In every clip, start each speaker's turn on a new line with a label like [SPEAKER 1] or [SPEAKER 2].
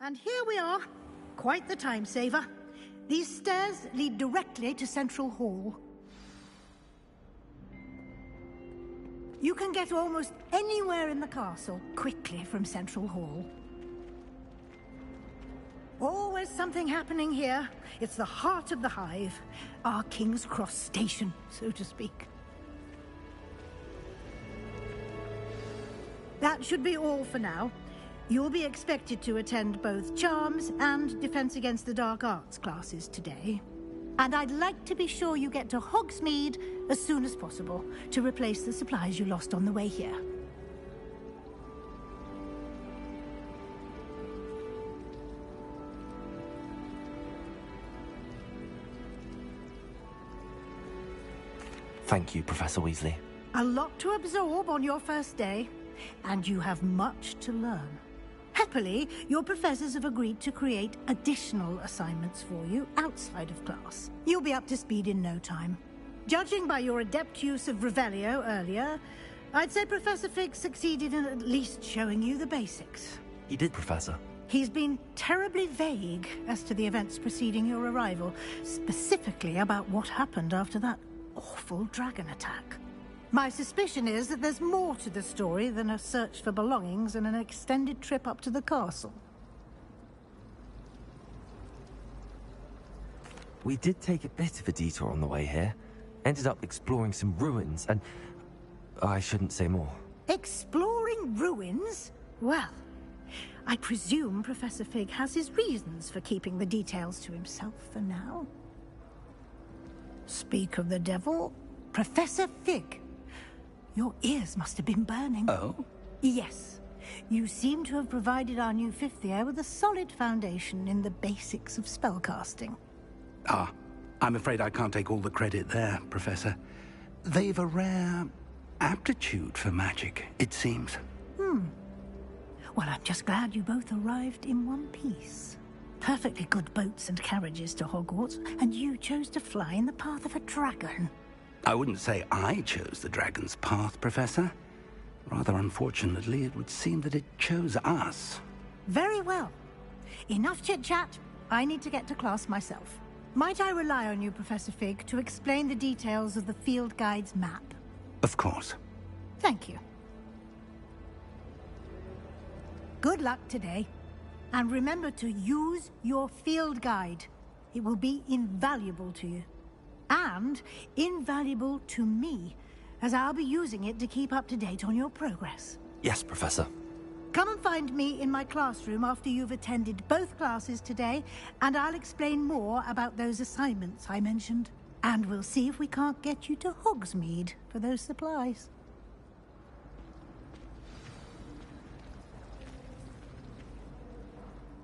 [SPEAKER 1] And here we are. Quite the time saver. These stairs lead directly to Central Hall. You can get almost anywhere in the castle quickly from Central Hall. Always something happening here. It's the heart of the Hive. Our King's Cross station, so to speak. That should be all for now. You'll be expected to attend both Charms and Defense Against the Dark Arts classes today. And I'd like to be sure you get to Hogsmeade as soon as possible to replace the supplies you lost on the way here.
[SPEAKER 2] Thank you, Professor Weasley.
[SPEAKER 1] A lot to absorb on your first day, and you have much to learn. Happily, your professors have agreed to create additional assignments for you outside of class. You'll be up to speed in no time. Judging by your adept use of Revelio earlier, I'd say Professor Fig succeeded in at least showing you the basics.
[SPEAKER 2] He did, Professor.
[SPEAKER 1] He's been terribly vague as to the events preceding your arrival, specifically about what happened after that awful dragon attack. My suspicion is that there's more to the story than a search for belongings and an extended trip up to the castle.
[SPEAKER 2] We did take a bit of a detour on the way here. Ended up exploring some ruins and... I shouldn't say more.
[SPEAKER 1] Exploring ruins? Well, I presume Professor Fig has his reasons for keeping the details to himself for now. Speak of the devil, Professor Fig. Your ears must have been burning.
[SPEAKER 3] Oh?
[SPEAKER 1] Yes. You seem to have provided our new fifth year with a solid foundation in the basics of spellcasting.
[SPEAKER 3] Ah, I'm afraid I can't take all the credit there, Professor. They've a rare aptitude for magic, it seems.
[SPEAKER 1] Well, I'm just glad you both arrived in one piece. Perfectly good boats and carriages to Hogwarts, and you chose to fly in the path of a dragon.
[SPEAKER 3] I wouldn't say I chose the dragon's path, Professor. Rather unfortunately, it would seem that it chose us.
[SPEAKER 1] Very well. Enough chit-chat. I need to get to class myself. Might I rely on you, Professor Fig, to explain the details of the field guide's map?
[SPEAKER 3] Of course.
[SPEAKER 1] Thank you. Good luck today. And remember to use your field guide. It will be invaluable to you. And invaluable to me, as I'll be using it to keep up to date on your progress.
[SPEAKER 2] Yes, Professor.
[SPEAKER 1] Come and find me in my classroom after you've attended both classes today, and I'll explain more about those assignments I mentioned. And we'll see if we can't get you to Hogsmeade for those supplies.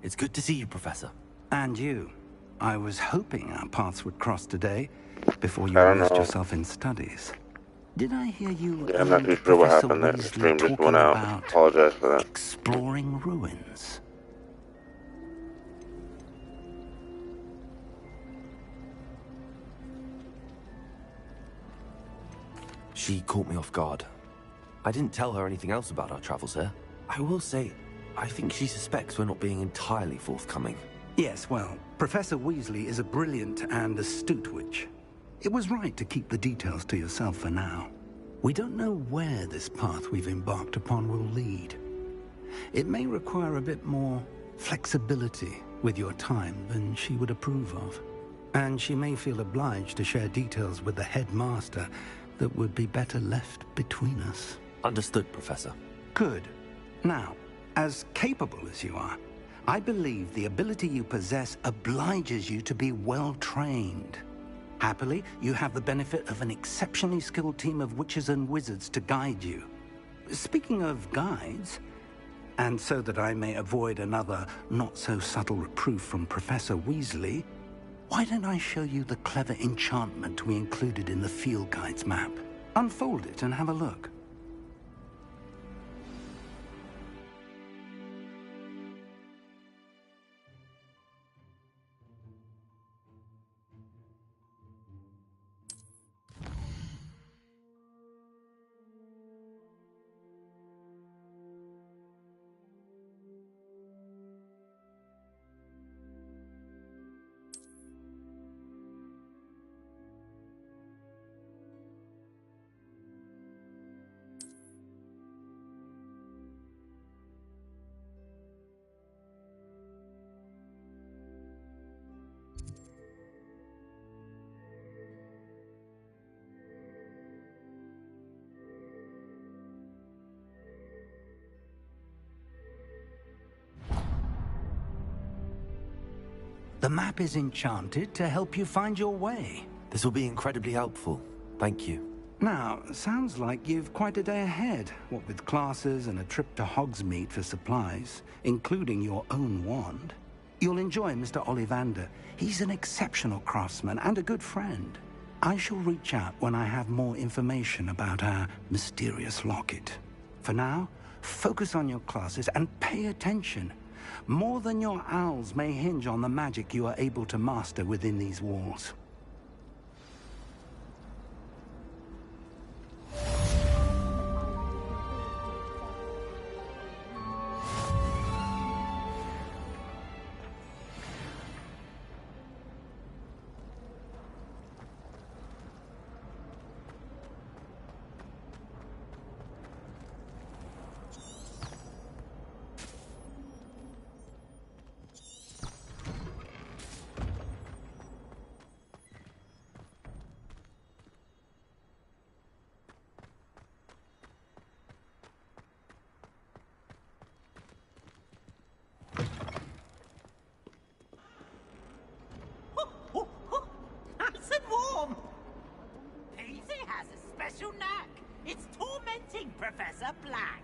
[SPEAKER 2] It's good to see you, Professor.
[SPEAKER 3] And you. I was hoping our paths would cross today, before you lost yourself in studies. Did I hear you?
[SPEAKER 4] Yeah, I'm not too sure what happened there. The stream just went out. I apologize for that.
[SPEAKER 3] Exploring ruins.
[SPEAKER 2] She caught me off guard. I didn't tell her anything else about our travels here. I will say, I think she suspects we're not being entirely forthcoming.
[SPEAKER 3] Yes, well, Professor Weasley is a brilliant and astute witch. It was right to keep the details to yourself for now. We don't know where this path we've embarked upon will lead. It may require a bit more flexibility with your time than she would approve of. And she may feel obliged to share details with the headmaster that would be better left between us.
[SPEAKER 2] Understood, Professor.
[SPEAKER 3] Good. Now, as capable as you are, I believe the ability you possess obliges you to be well-trained. Happily, you have the benefit of an exceptionally skilled team of witches and wizards to guide you. Speaking of guides, and so that I may avoid another not-so-subtle reproof from Professor Weasley, why don't I show you the clever enchantment we included in the field guide's map? Unfold it and have a look. The map is enchanted to help you find your way.
[SPEAKER 2] This will be incredibly helpful. Thank you.
[SPEAKER 3] Now, sounds like you've quite a day ahead, what with classes and a trip to Hogsmeade for supplies, including your own wand. You'll enjoy Mr. Ollivander. He's an exceptional craftsman and a good friend. I shall reach out when I have more information about our mysterious locket. For now, focus on your classes and pay attention. More than your owls may hinge on the magic you are able to master within these walls.
[SPEAKER 5] Professor Black.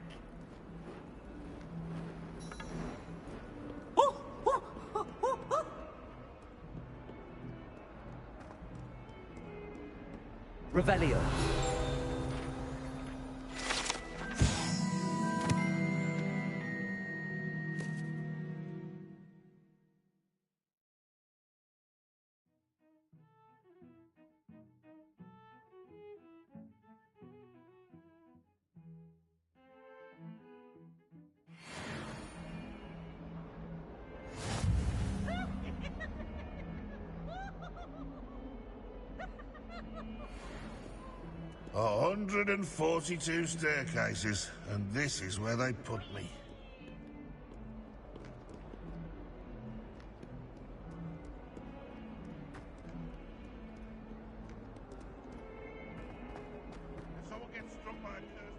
[SPEAKER 6] Revelio.
[SPEAKER 7] A 142 staircases, and this is where they put me. Someone gets struck by a curse.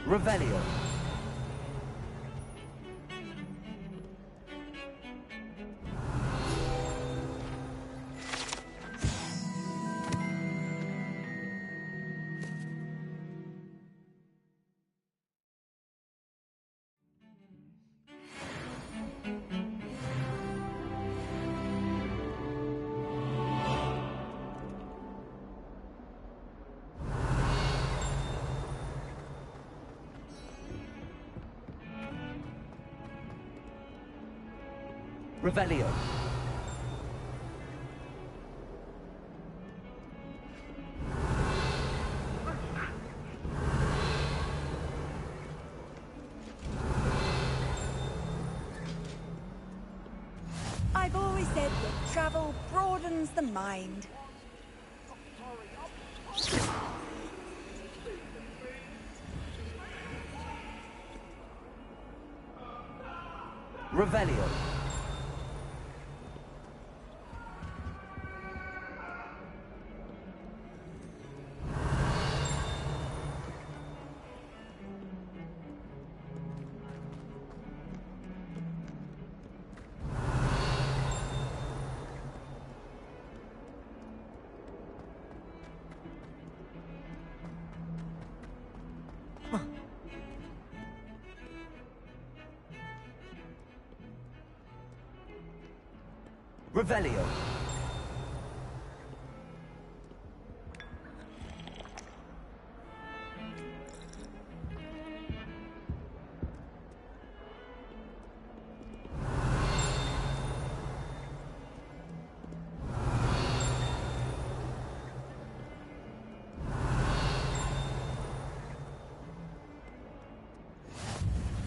[SPEAKER 6] Revelio. Revelio.
[SPEAKER 8] I've always said that travel broadens the mind.
[SPEAKER 6] Revelio. Revelio.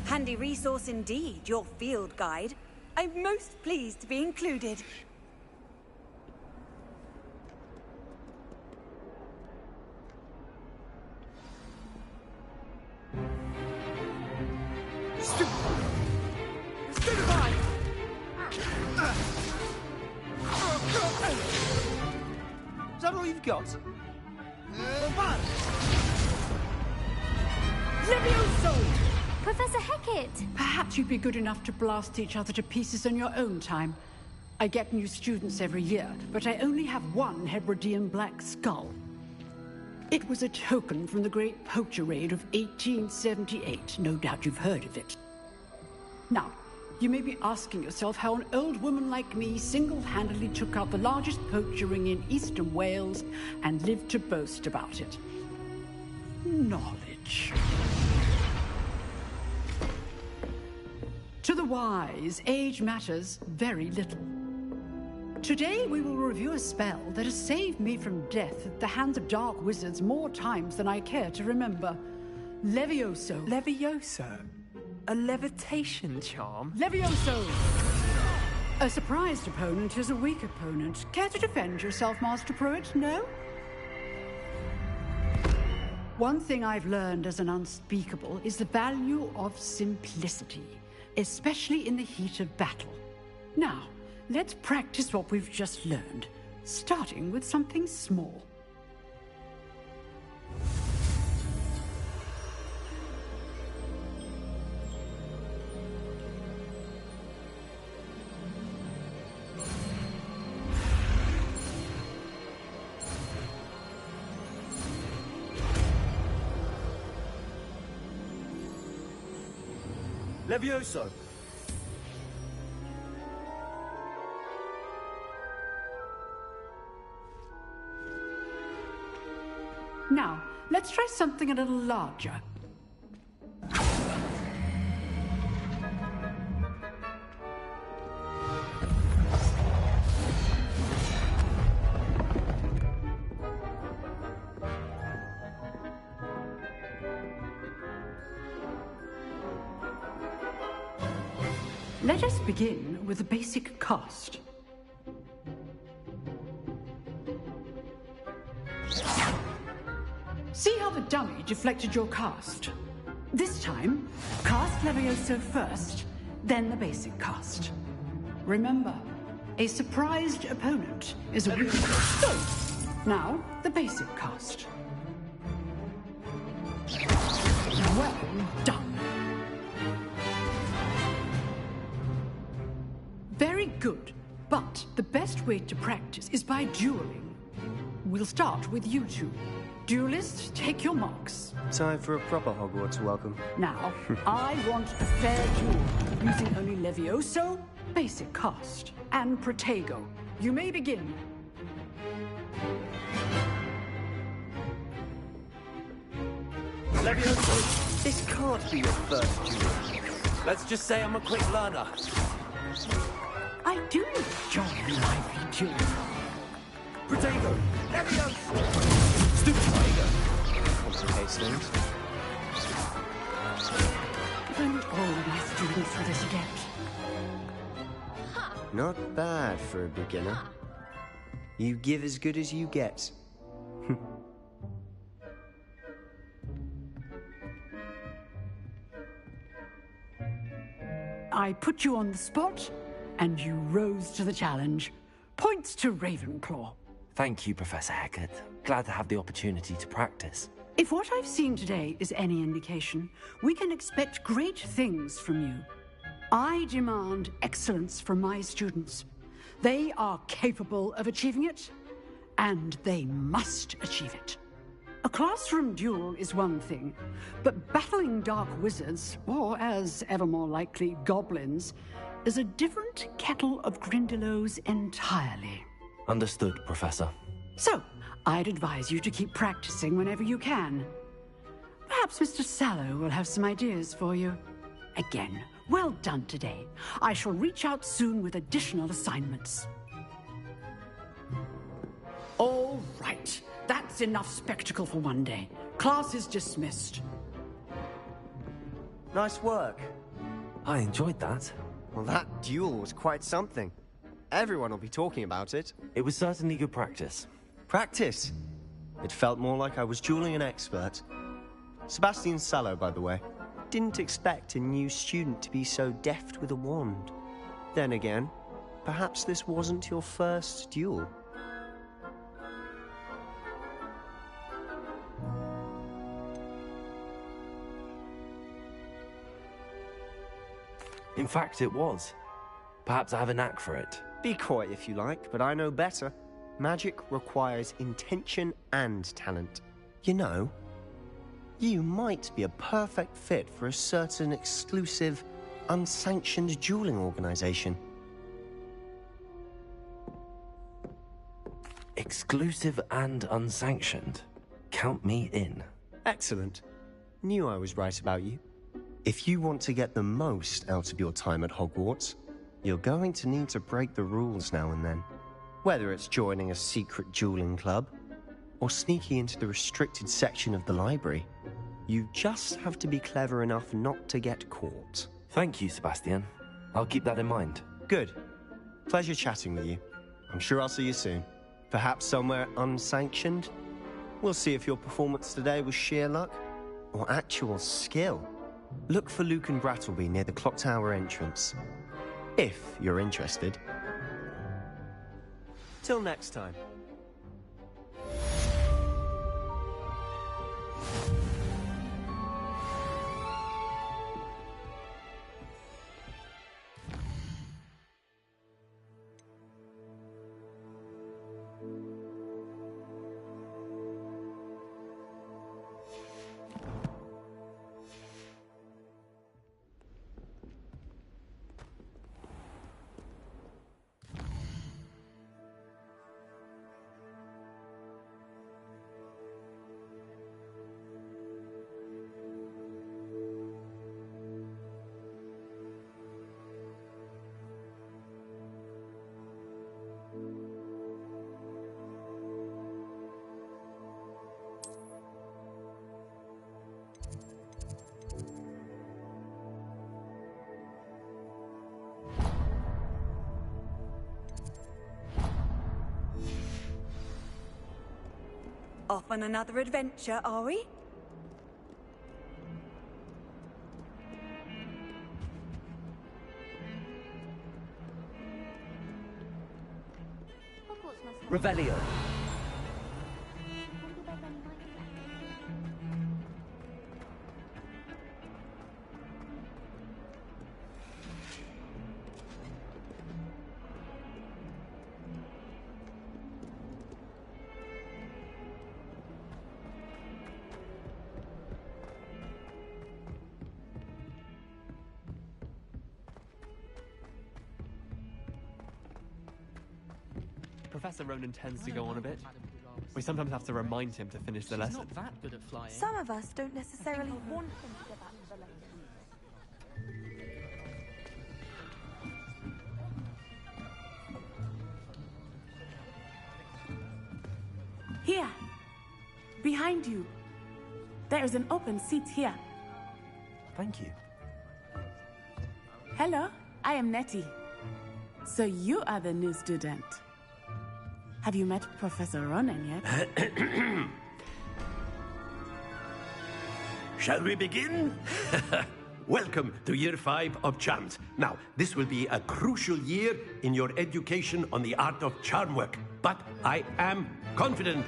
[SPEAKER 8] Handy resource indeed, your field guide. I'm most pleased to be included.
[SPEAKER 6] you've got?
[SPEAKER 9] Levioso!
[SPEAKER 10] Professor Hecat!
[SPEAKER 9] Perhaps you'd be good enough to blast each other to pieces in your own time. I get new students every year, but I only have one Hebridean black skull. It was a token from the Great Poacher Raid of 1878. No doubt you've heard of it. Now, you may be asking yourself how an old woman like me single-handedly took out the largest poacher ring in eastern Wales and lived to boast about it. Knowledge. To the wise, age matters very little. Today we will review a spell that has saved me from death at the hands of dark wizards more times than I care to remember. Levioso.
[SPEAKER 6] Levioso? A levitation charm?
[SPEAKER 9] Levioso! A surprised opponent is a weak opponent. Care to defend yourself, Master Pruitt? No? One thing I've learned as an unspeakable is the value of simplicity, especially in the heat of battle. Now, let's practice what we've just learned, starting with something small.
[SPEAKER 2] Levioso!
[SPEAKER 9] Now, let's try something a little larger. Let us begin with the basic cast. See how the dummy deflected your cast? This time, cast Levioso first, then the basic cast. Remember, a surprised opponent is a weak. Now, the basic cast. Well done. Very good, but the best way to practice is by dueling. We'll start with you two. Duelists, take your marks.
[SPEAKER 11] Time for a proper Hogwarts welcome.
[SPEAKER 9] Now, I want a fair duel, using only Levioso, basic cast, and Protego. You may begin.
[SPEAKER 11] Levioso, this can't be your first duel.
[SPEAKER 2] Let's just say I'm a quick learner.
[SPEAKER 9] I do enjoy a lively duel.
[SPEAKER 2] Protego! Levioso! Stupid Protego!
[SPEAKER 11] Complicate things.
[SPEAKER 9] If only all my students were this adept.
[SPEAKER 11] Not bad for a beginner. You give as good as you get.
[SPEAKER 9] I put you on the spot, and you rose to the challenge. Points to Ravenclaw.
[SPEAKER 2] Thank you, Professor Hecat. Glad to have the opportunity to practice.
[SPEAKER 9] If what I've seen today is any indication, we can expect great things from you. I demand excellence from my students. They are capable of achieving it, and they must achieve it. A classroom duel is one thing, but battling dark wizards, or as ever more likely, goblins, is a different kettle of Grindylows entirely.
[SPEAKER 2] Understood, Professor.
[SPEAKER 9] So, I'd advise you to keep practicing whenever you can. Perhaps Mr. Sallow will have some ideas for you. Again, well done today. I shall reach out soon with additional assignments. All right. That's enough spectacle for one day. Class is dismissed.
[SPEAKER 11] Nice work.
[SPEAKER 2] I enjoyed that.
[SPEAKER 11] Well, that duel was quite something. Everyone will be talking about it.
[SPEAKER 2] It was certainly good practice.
[SPEAKER 11] Practice? It felt more like I was dueling an expert. Sebastian Sallow, by the way. Didn't expect a new student to be so deft with a wand. Then again, perhaps this wasn't your first duel.
[SPEAKER 2] In fact, it was. Perhaps I have a knack for it.
[SPEAKER 11] Be coy if you like, but I know better. Magic requires intention and talent. You know, you might be a perfect fit for a certain exclusive, unsanctioned dueling organization.
[SPEAKER 2] Exclusive and unsanctioned. Count me in.
[SPEAKER 11] Excellent. Knew I was right about you. If you want to get the most out of your time at Hogwarts, you're going to need to break the rules now and then. Whether it's joining a secret dueling club, or sneaking into the restricted section of the library, you just have to be clever enough not to get caught.
[SPEAKER 2] Thank you, Sebastian. I'll keep that in mind.
[SPEAKER 11] Good. Pleasure chatting with you. I'm sure I'll see you soon. Perhaps somewhere unsanctioned? We'll see if your performance today was sheer luck or actual skill. Look for Luke and Brattleby near the clock tower entrance, if you're interested. Till next time.
[SPEAKER 8] Off on another adventure, are we?
[SPEAKER 2] Revelio.
[SPEAKER 6] Professor Ronan tends to go on a bit. We sometimes have to remind him to finish the lesson.
[SPEAKER 12] Not that good at flying.
[SPEAKER 8] Some of us don't necessarily want him to get back to the lesson.
[SPEAKER 13] Here! Behind you. There is an open seat here.
[SPEAKER 2] Thank you.
[SPEAKER 13] Hello, I am Nettie. So you are the new student. Have you met Professor Ronan yet?
[SPEAKER 14] Shall we begin? Welcome to Year 5 of Charms. Now, this will be a crucial year in your education on the art of charm work. But I am confident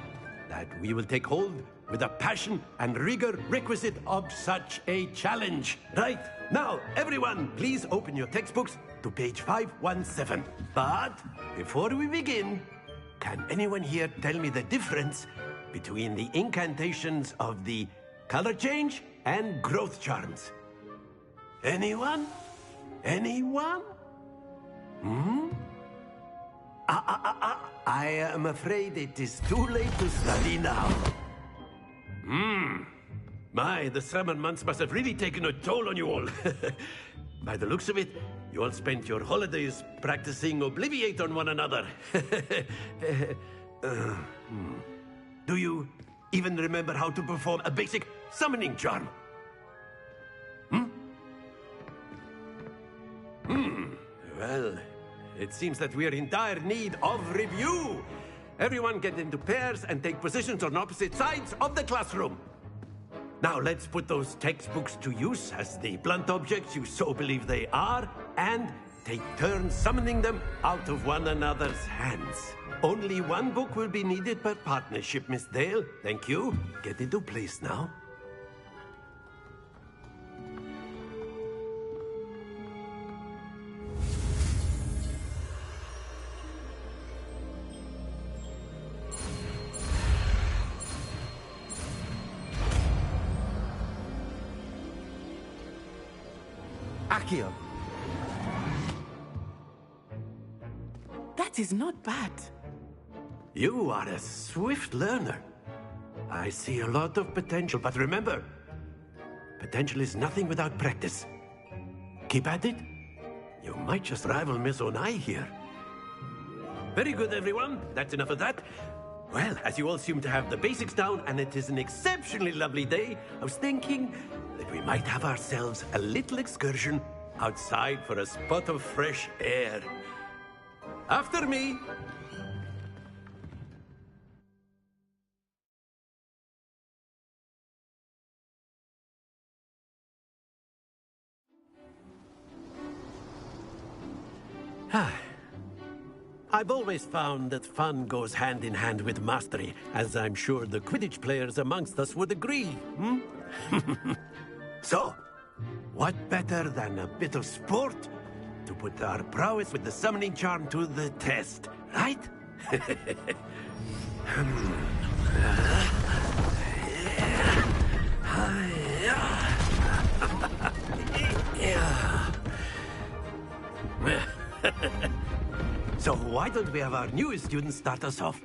[SPEAKER 14] that we will take hold with the passion and rigor requisite of such a challenge. Right, now, everyone, please open your textbooks to page 517. But before we begin, can anyone here tell me the difference between the incantations of the color change and growth charms? Anyone? Anyone? I am afraid it is too late to study now. My, the summer months must have really taken a toll on you all. By the looks of it, you all spent your holidays practicing Obliviate on one another. Do you even remember how to perform a basic summoning charm? Well, it seems that we are in dire need of review. Everyone get into pairs and take positions on opposite sides of the classroom. Now let's put those textbooks to use as the blunt objects you so believe they are, and take turns summoning them out of one another's hands. Only one book will be needed per partnership, Miss Dale. Thank you. Get into place now.
[SPEAKER 11] Accio!
[SPEAKER 13] That is not bad.
[SPEAKER 14] You are a swift learner. I see a lot of potential, but remember, potential is nothing without practice. Keep at it. You might just rival Miss Onai here. Very good, everyone. That's enough of that. Well, as you all seem to have the basics down, and it is an exceptionally lovely day, I was thinking that we might have ourselves a little excursion outside for a spot of fresh air. After me. I've always found that fun goes hand in hand with mastery, as I'm sure the Quidditch players amongst us would agree, So, what better than a bit of sport to put our prowess with the summoning charm to the test, right? So why don't we have our newest student start us off?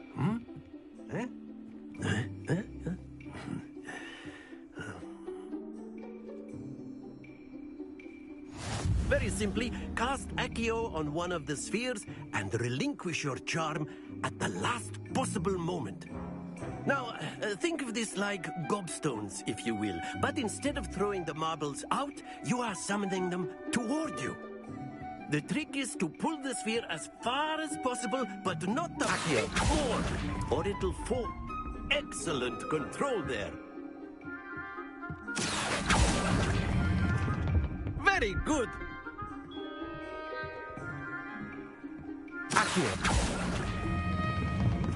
[SPEAKER 14] Very simply, cast Accio on one of the spheres and relinquish your charm at the last possible moment. Now, think of this like gobstones, if you will, but instead of throwing the marbles out, you are summoning them toward you. The trick is to pull the sphere as far as possible, but not the more, or it'll fall. Excellent control there. Very good. Accio.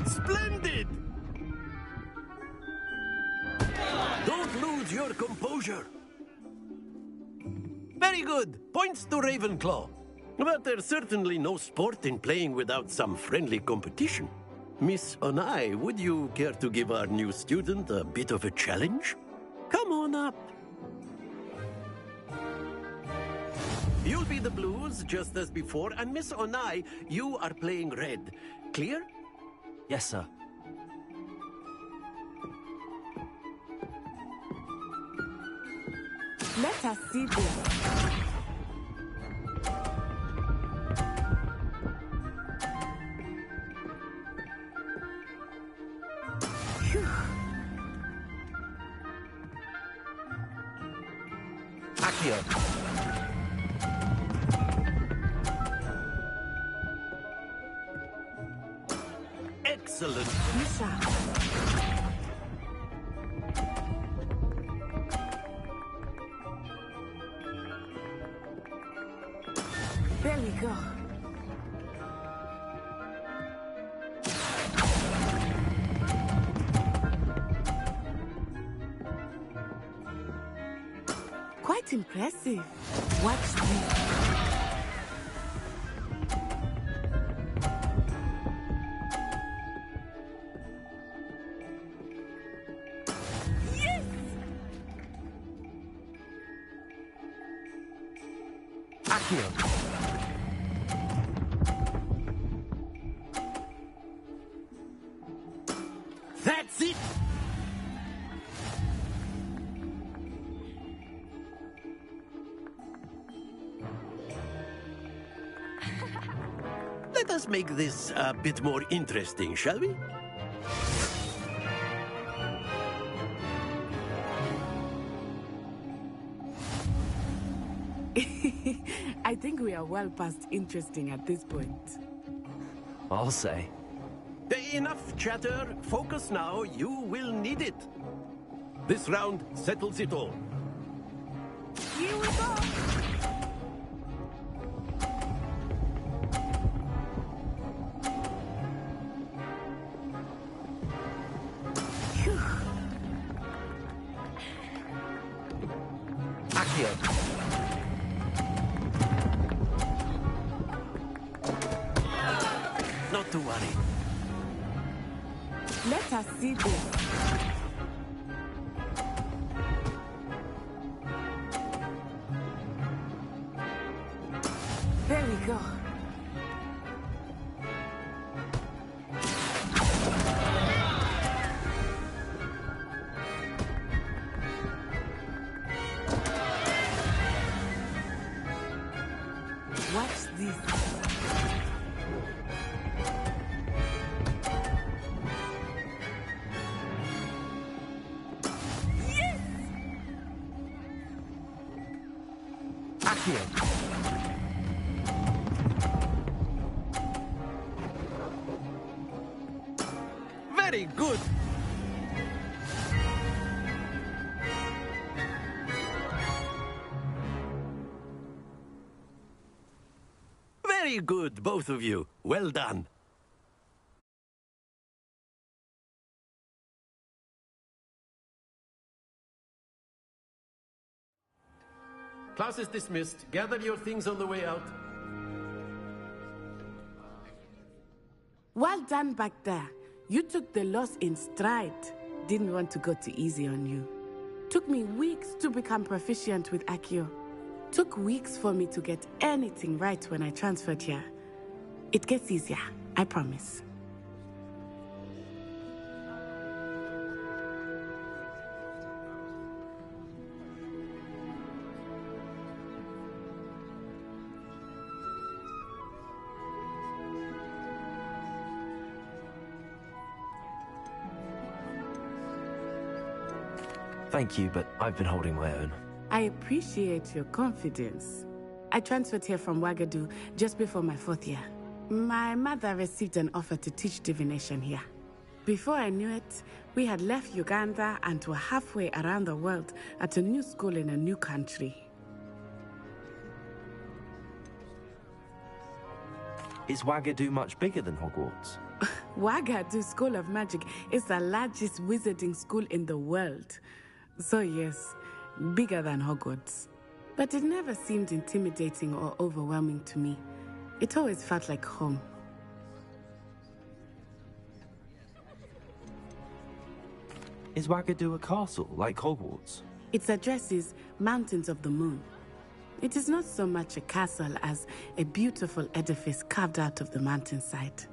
[SPEAKER 14] Splendid. Don't lose your composure. Very good. Points to Ravenclaw. But there's certainly no sport in playing without some friendly competition. Miss Onai, would you care to give our new student a bit of a challenge? Come on up. You'll be the blues, just as before, and Miss Onai, you are playing red. Clear?
[SPEAKER 2] Yes, sir.
[SPEAKER 13] Let us see this.
[SPEAKER 2] Accio.
[SPEAKER 14] Excellent.
[SPEAKER 13] Misha. There we go. Quite impressive. Watch me. Yes!
[SPEAKER 2] Accio.
[SPEAKER 14] That's it! Let us make this a bit more interesting, shall we?
[SPEAKER 13] I think we are well past interesting at this point.
[SPEAKER 2] I'll say.
[SPEAKER 14] Enough chatter. Focus now. You will need it. This round settles it all.
[SPEAKER 13] Here we go.
[SPEAKER 2] Accio.
[SPEAKER 14] Not to worry.
[SPEAKER 13] Let us see this. go. Watch this. Yes!
[SPEAKER 2] Accio!
[SPEAKER 14] Very good. Very good, both of you. Well done. Class is dismissed. Gather your things on the way out.
[SPEAKER 13] Well done back there. You took the loss in stride. Didn't want to go too easy on you. Took me weeks to become proficient with Accio. Took weeks for me to get anything right when I transferred here. It gets easier, I promise.
[SPEAKER 2] Thank you, but I've been holding my own.
[SPEAKER 13] I appreciate your confidence. I transferred here from Wagadu just before my 4th year. My mother received an offer to teach divination here. Before I knew it, we had left Uganda and were halfway around the world at a new school in a new country.
[SPEAKER 2] Is Wagadu much bigger than Hogwarts?
[SPEAKER 13] Wagadu School of Magic is the largest wizarding school in the world. So yes, bigger than Hogwarts. But it never seemed intimidating or overwhelming to me. It always felt like home.
[SPEAKER 2] Is Wagadu a castle, like Hogwarts?
[SPEAKER 13] Its address is Mountains of the Moon. It is not so much a castle as a beautiful edifice carved out of the mountainside.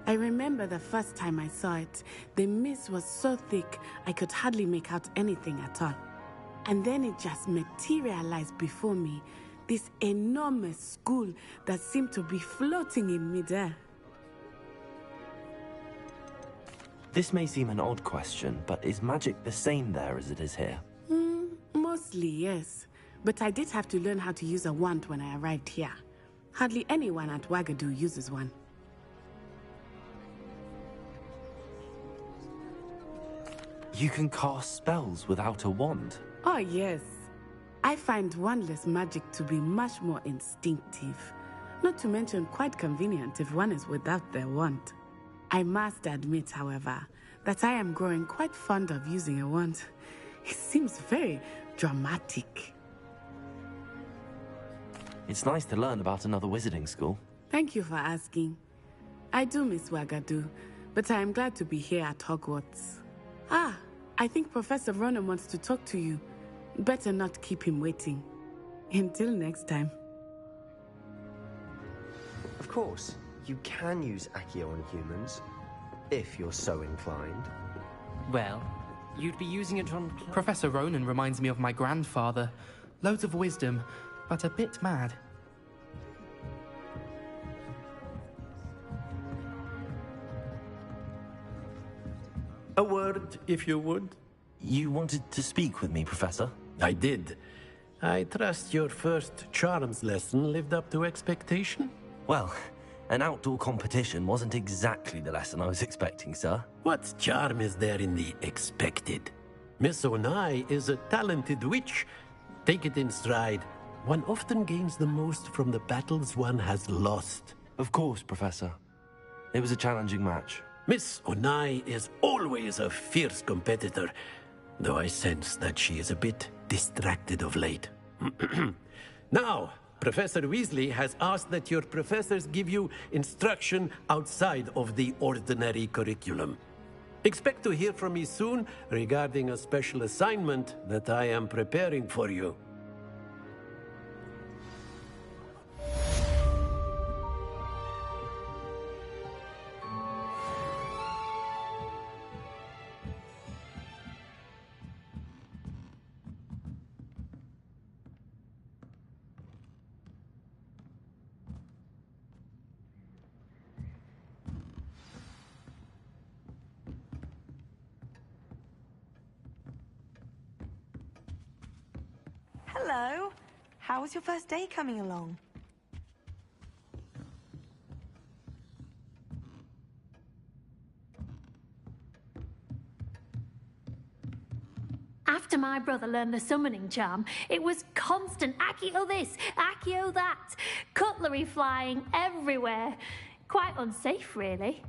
[SPEAKER 13] I remember the first time I saw it, the mist was so thick I could hardly make out anything at all. And then it just materialized before me, this enormous school that seemed to be floating in midair.
[SPEAKER 2] This may seem an odd question, but is magic the same there as it is here?
[SPEAKER 13] Mostly, yes. But I did have to learn how to use a wand when I arrived here. Hardly anyone at Wagadu uses one.
[SPEAKER 2] You can cast spells without a wand?
[SPEAKER 13] Oh, yes. I find wandless magic to be much more instinctive. Not to mention quite convenient if one is without their wand. I must admit, however, that I am growing quite fond of using a wand. It seems very dramatic.
[SPEAKER 2] It's nice to learn about another wizarding school.
[SPEAKER 13] Thank you for asking. I do miss Wagadu, but I am glad to be here at Hogwarts. Ah, I think Professor Ronan wants to talk to you. Better not keep him waiting. Until next time.
[SPEAKER 11] Of course, you can use Accio on humans, if you're so inclined.
[SPEAKER 12] Well, you'd be using it on...
[SPEAKER 6] Professor Ronan reminds me of my grandfather. Loads of wisdom, but a bit mad.
[SPEAKER 14] A word, if you would.
[SPEAKER 2] You wanted to speak with me, Professor?
[SPEAKER 14] I did. I trust your first charms lesson lived up to expectation?
[SPEAKER 2] Well, an outdoor competition wasn't exactly the lesson I was expecting, sir.
[SPEAKER 14] What charm is there in the expected? Miss Onai is a talented witch. Take it in stride. One often gains the most from the battles one has lost.
[SPEAKER 2] Of course, Professor. It was a challenging match.
[SPEAKER 14] Miss Onai is always a fierce competitor, though I sense that she is a bit distracted of late. Now, Professor Weasley has asked that your professors give you instruction outside of the ordinary curriculum. Expect to hear from me soon regarding a special assignment that I am preparing for you.
[SPEAKER 15] Hello. How was your first day coming along?
[SPEAKER 10] After my brother learned the summoning charm, it was constant Accio this, Accio that, cutlery flying everywhere. Quite unsafe, really.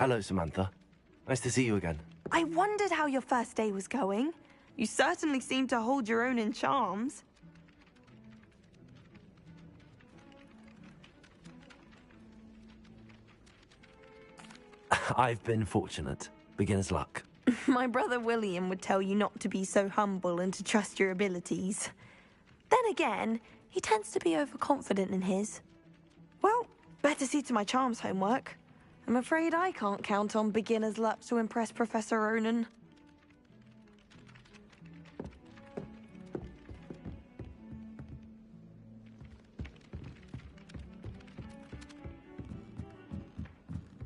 [SPEAKER 2] Hello, Samantha. Nice to see you again.
[SPEAKER 15] I wondered how your first day was going. You certainly seem to hold your own in charms.
[SPEAKER 2] I've been fortunate. Beginner's luck.
[SPEAKER 15] My brother William would tell you not to be so humble and to trust your abilities. Then again, he tends to be overconfident in his. Well, better see to my charms homework. I'm afraid I can't count on beginner's luck to impress Professor Ronan.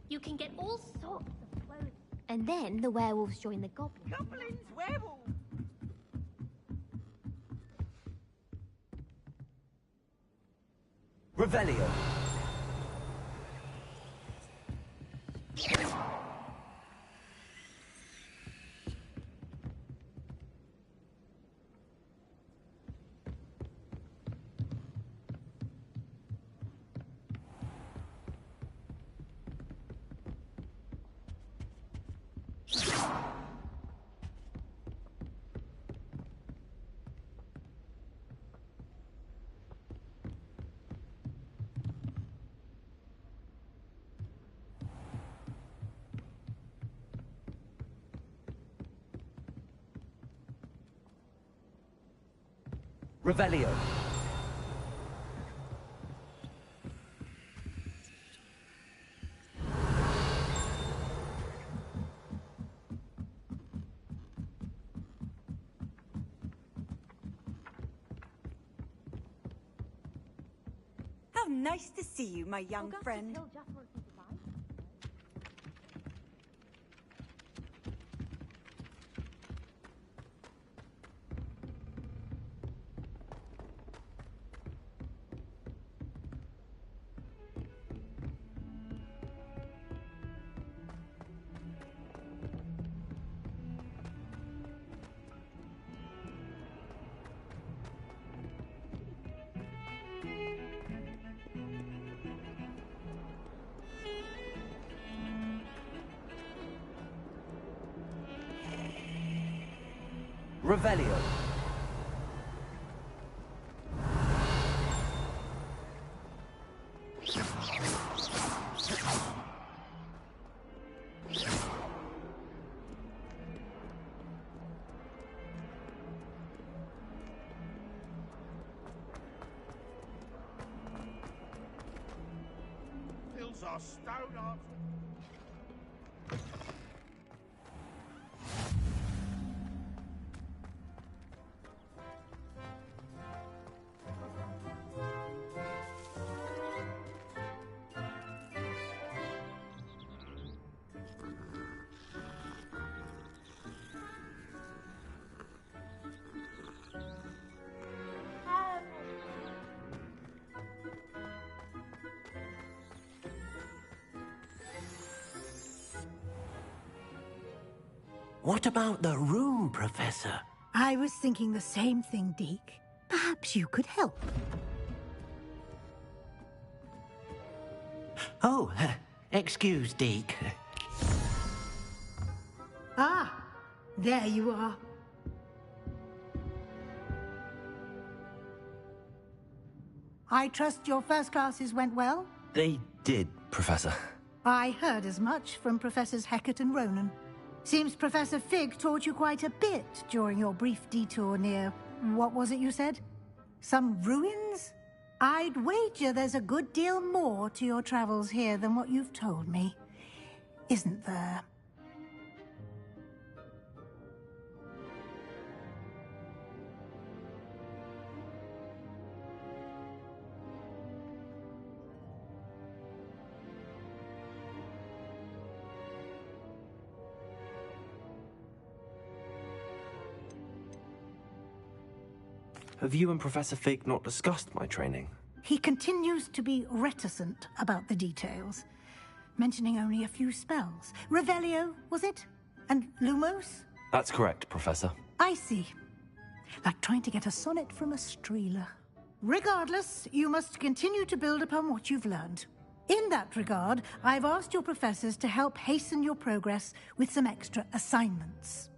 [SPEAKER 10] You can get all sorts of clothes. And then the werewolves join the goblins.
[SPEAKER 5] Goblins, werewolves!
[SPEAKER 2] Revelio. Revelio.
[SPEAKER 8] How nice to see you, my young friend.
[SPEAKER 2] Revelio.
[SPEAKER 7] Hills are stone art.
[SPEAKER 14] What about the room, Professor?
[SPEAKER 1] I was thinking the same thing, Deke. Perhaps you could help.
[SPEAKER 14] Oh, excuse, Deke.
[SPEAKER 1] Ah, there you are. I trust your first classes went well?
[SPEAKER 2] They did, Professor.
[SPEAKER 1] I heard as much from Professors Hecat and Ronan. Seems Professor Fig taught you quite a bit during your brief detour near... what was it you said? Some ruins? I'd wager there's a good deal more to your travels here than what you've told me. Isn't there?
[SPEAKER 2] Have you and Professor Fig not discussed my training?
[SPEAKER 1] He continues to be reticent about the details, mentioning only a few spells. Revelio, was it? And Lumos?
[SPEAKER 2] That's correct, Professor.
[SPEAKER 1] I see. Like trying to get a sonnet from a streeler. Regardless, you must continue to build upon what you've learned. In that regard, I've asked your professors to help hasten your progress with some extra assignments.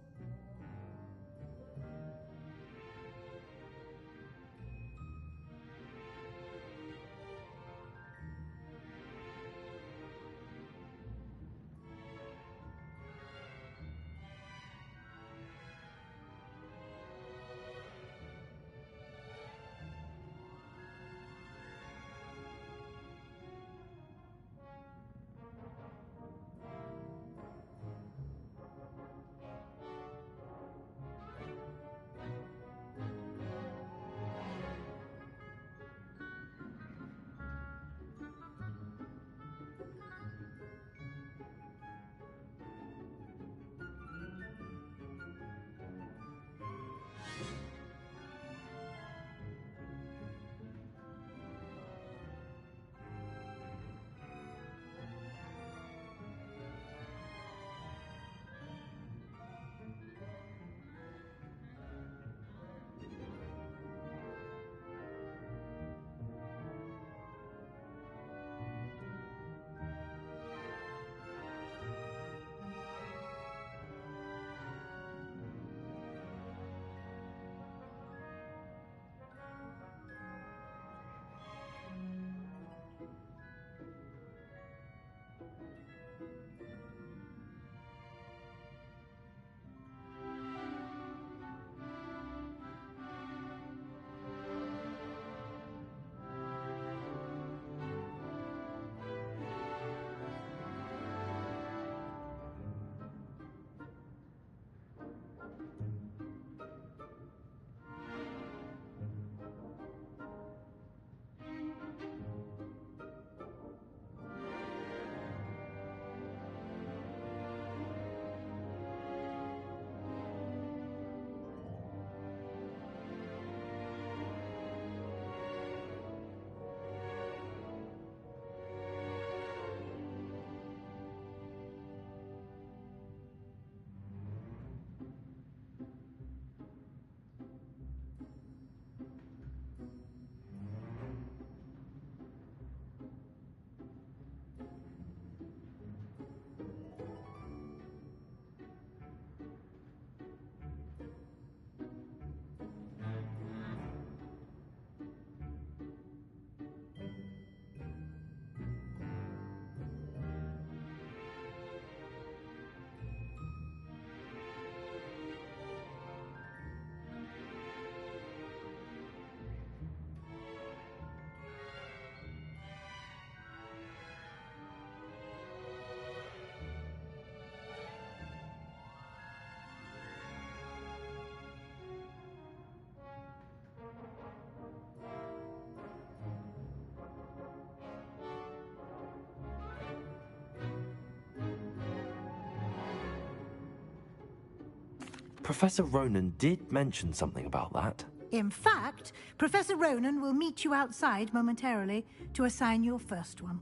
[SPEAKER 2] Professor Ronan did mention something about that.
[SPEAKER 1] In fact, Professor Ronan will meet you outside momentarily to assign your first one.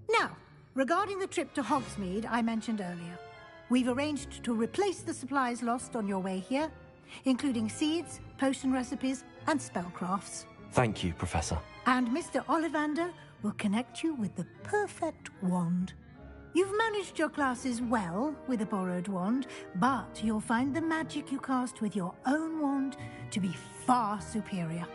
[SPEAKER 1] Now, regarding the trip to Hogsmeade I mentioned earlier, We've arranged to replace the supplies lost on your way here, including seeds, potion recipes, and spellcrafts.
[SPEAKER 2] Thank you, Professor.
[SPEAKER 1] And Mr. Ollivander will connect you with the perfect wand. You've managed your classes well with a borrowed wand, but you'll find the magic you cast with your own wand to be far superior.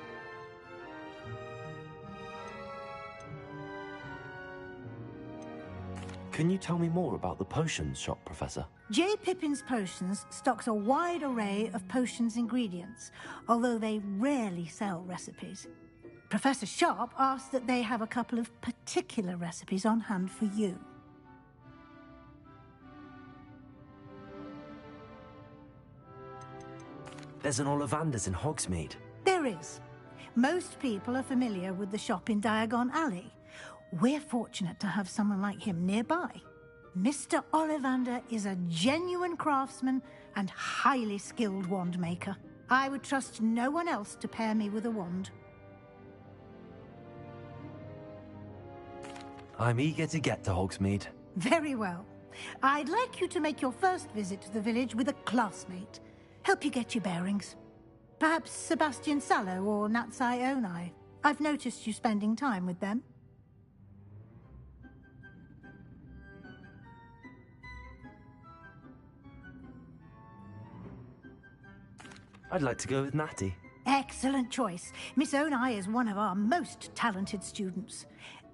[SPEAKER 2] Can you tell me more about the potions shop, Professor?
[SPEAKER 1] J. Pippin's Potions stocks a wide array of potions ingredients, although they rarely sell recipes. Professor Sharp asked that they have a couple of particular recipes on hand for you.
[SPEAKER 2] There's an Ollivander's in Hogsmeade.
[SPEAKER 1] There is. Most people are familiar with the shop in Diagon Alley. We're fortunate to have someone like him nearby. Mr. Ollivander is a genuine craftsman and highly skilled wand maker. I would trust no one else to pair me with a wand.
[SPEAKER 2] I'm eager to get to Hogsmeade.
[SPEAKER 1] Very well. I'd like you to make your first visit to the village with a classmate. Help you get your bearings. Perhaps Sebastian Sallow or Natsai Onai. I've noticed you spending time with them.
[SPEAKER 2] I'd like to go with Natty.
[SPEAKER 1] Excellent choice. Miss Onai is one of our most talented students.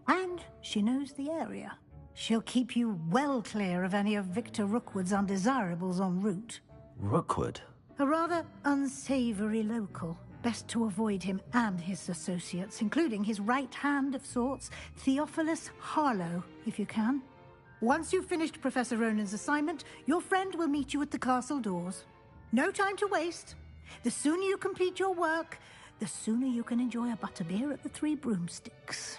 [SPEAKER 1] And she knows the area. She'll keep you well clear of any of Victor Rookwood's undesirables en route.
[SPEAKER 2] Rookwood?
[SPEAKER 1] A rather unsavory local. Best to avoid him and his associates, including his right hand of sorts, Theophilus Harlow, if you can. Once you've finished Professor Ronan's assignment, your friend will meet you at the castle doors. No time to waste. The sooner you complete your work, the sooner you can enjoy a butterbeer at the Three Broomsticks.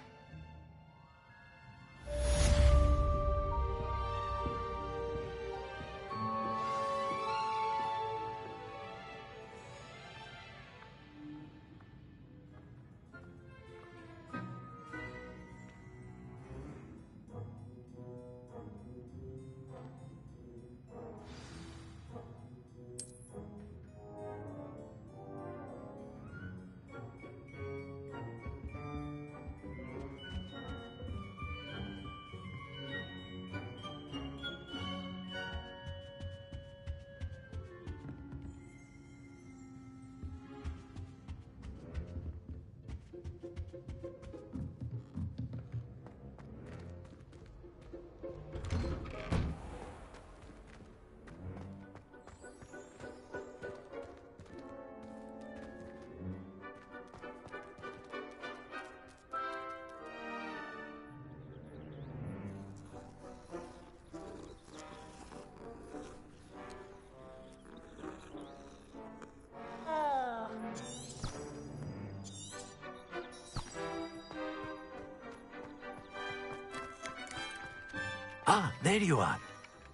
[SPEAKER 14] Ah, there you are.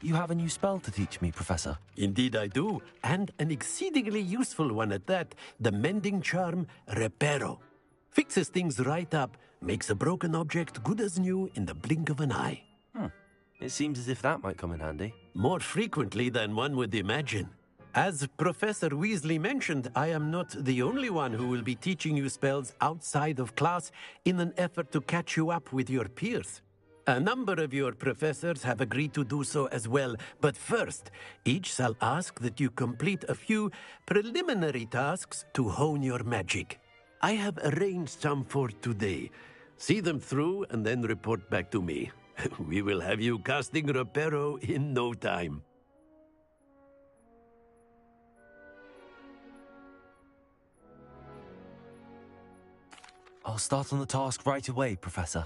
[SPEAKER 2] You have a new spell to teach me, Professor.
[SPEAKER 14] Indeed I do, and an exceedingly useful one at that. The mending charm, Reparo. Fixes things right up, makes a broken object good as new in the blink of an eye.
[SPEAKER 2] It seems as if that might come in handy.
[SPEAKER 14] More frequently than one would imagine. As Professor Weasley mentioned, I am not the only one who will be teaching you spells outside of class in an effort to catch you up with your peers. A number of your professors have agreed to do so as well, but first, each shall ask that you complete a few preliminary tasks to hone your magic. I have arranged some for today. See them through and then report back to me. We will have you casting Reparo in no time.
[SPEAKER 2] I'll start on the task right away, Professor.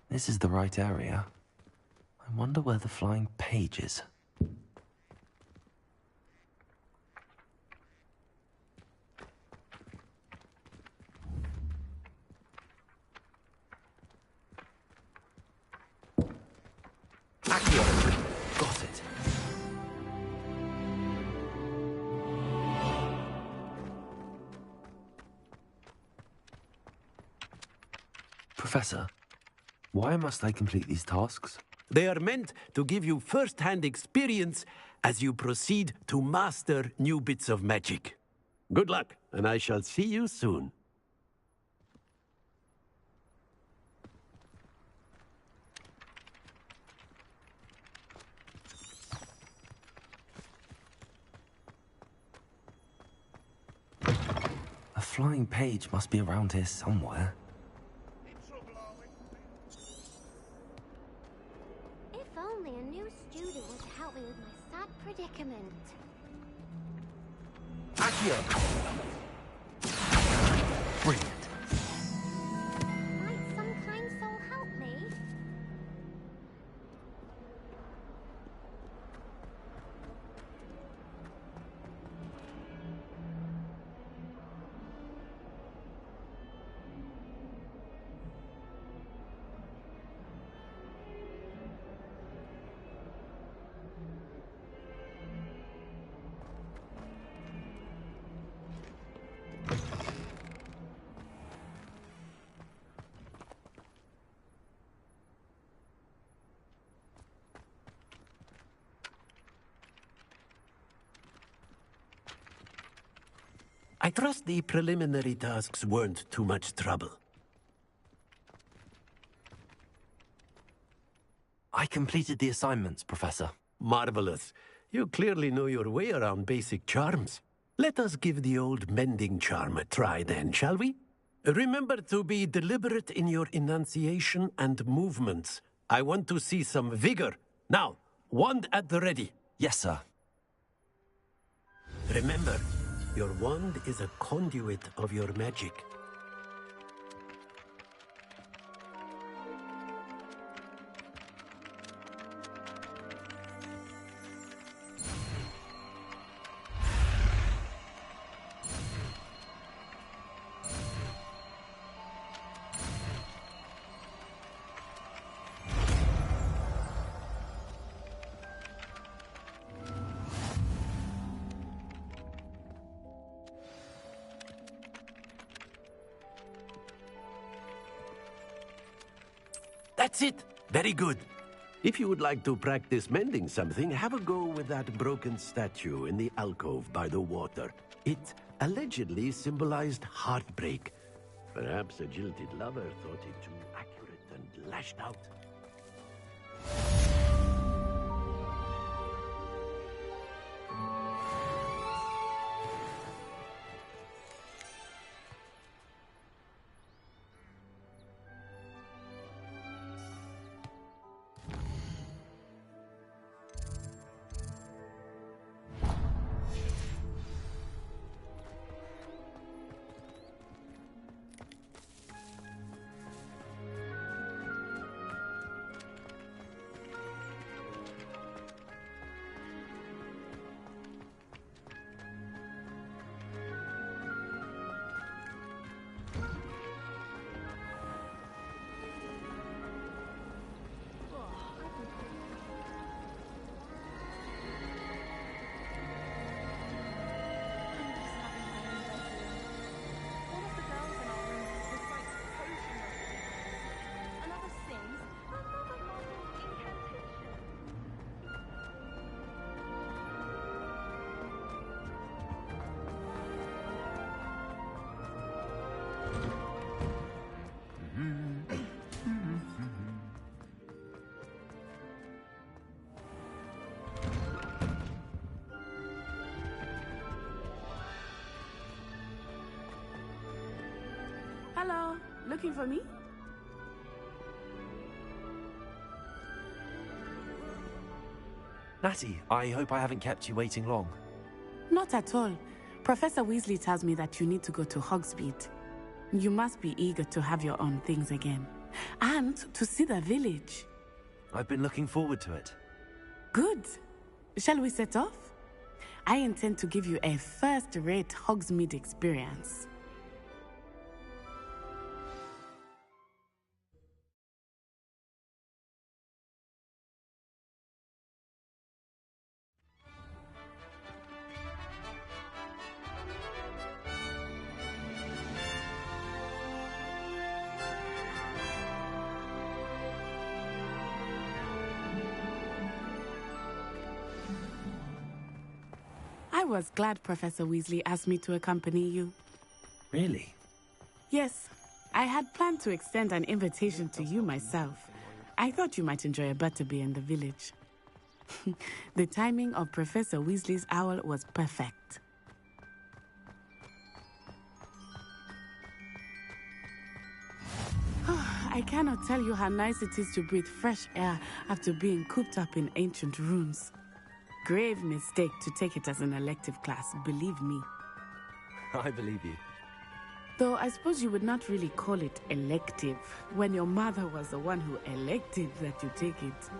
[SPEAKER 2] This is the right area. I wonder where the flying page is. Accio! Got it. Professor, why must I complete these tasks?
[SPEAKER 14] They are meant to give you first-hand experience as you proceed to master new bits of magic. Good luck, and I shall see you soon.
[SPEAKER 2] A flying page must be around here somewhere.
[SPEAKER 16] If only a new student would help me with my sad predicament.
[SPEAKER 2] Accio! Brilliant.
[SPEAKER 16] Might some kind soul help me?
[SPEAKER 14] I trust the preliminary tasks weren't too much trouble.
[SPEAKER 2] I completed the assignments, Professor.
[SPEAKER 14] Marvelous. You clearly know your way around basic charms. Let us give the old mending charm a try then, shall we? Remember to be deliberate in your enunciation and movements. I want to see some vigor. Now, wand at the ready.
[SPEAKER 2] Yes, sir.
[SPEAKER 14] Remember, your wand is a conduit of your magic. That's it. Very good. If you would like to practice mending something, have a go with that broken statue in the alcove by the water. It allegedly symbolized heartbreak. Perhaps a jilted lover thought it too accurate and lashed out.
[SPEAKER 13] Hello, looking for me?
[SPEAKER 2] Natty, I hope I haven't kept you waiting long.
[SPEAKER 13] Not at all. Professor Weasley tells me that you need to go to Hogsmeade. You must be eager to have your own things again. And to see the village.
[SPEAKER 2] I've been looking forward to it.
[SPEAKER 13] Good. Shall we set off? I intend to give you a first-rate Hogsmeade experience. was glad Professor Weasley asked me to accompany you.
[SPEAKER 2] Really?
[SPEAKER 13] Yes, I had planned to extend an invitation to you myself. I thought you might enjoy a butterbeer in the village. The timing of Professor Weasley's owl was perfect. I cannot tell you how nice it is to breathe fresh air after being cooped up in ancient rooms. Grave mistake to take it as an elective class, believe me.
[SPEAKER 2] I believe you.
[SPEAKER 13] Though I suppose you would not really call it elective when your mother was the one who elected that you take it.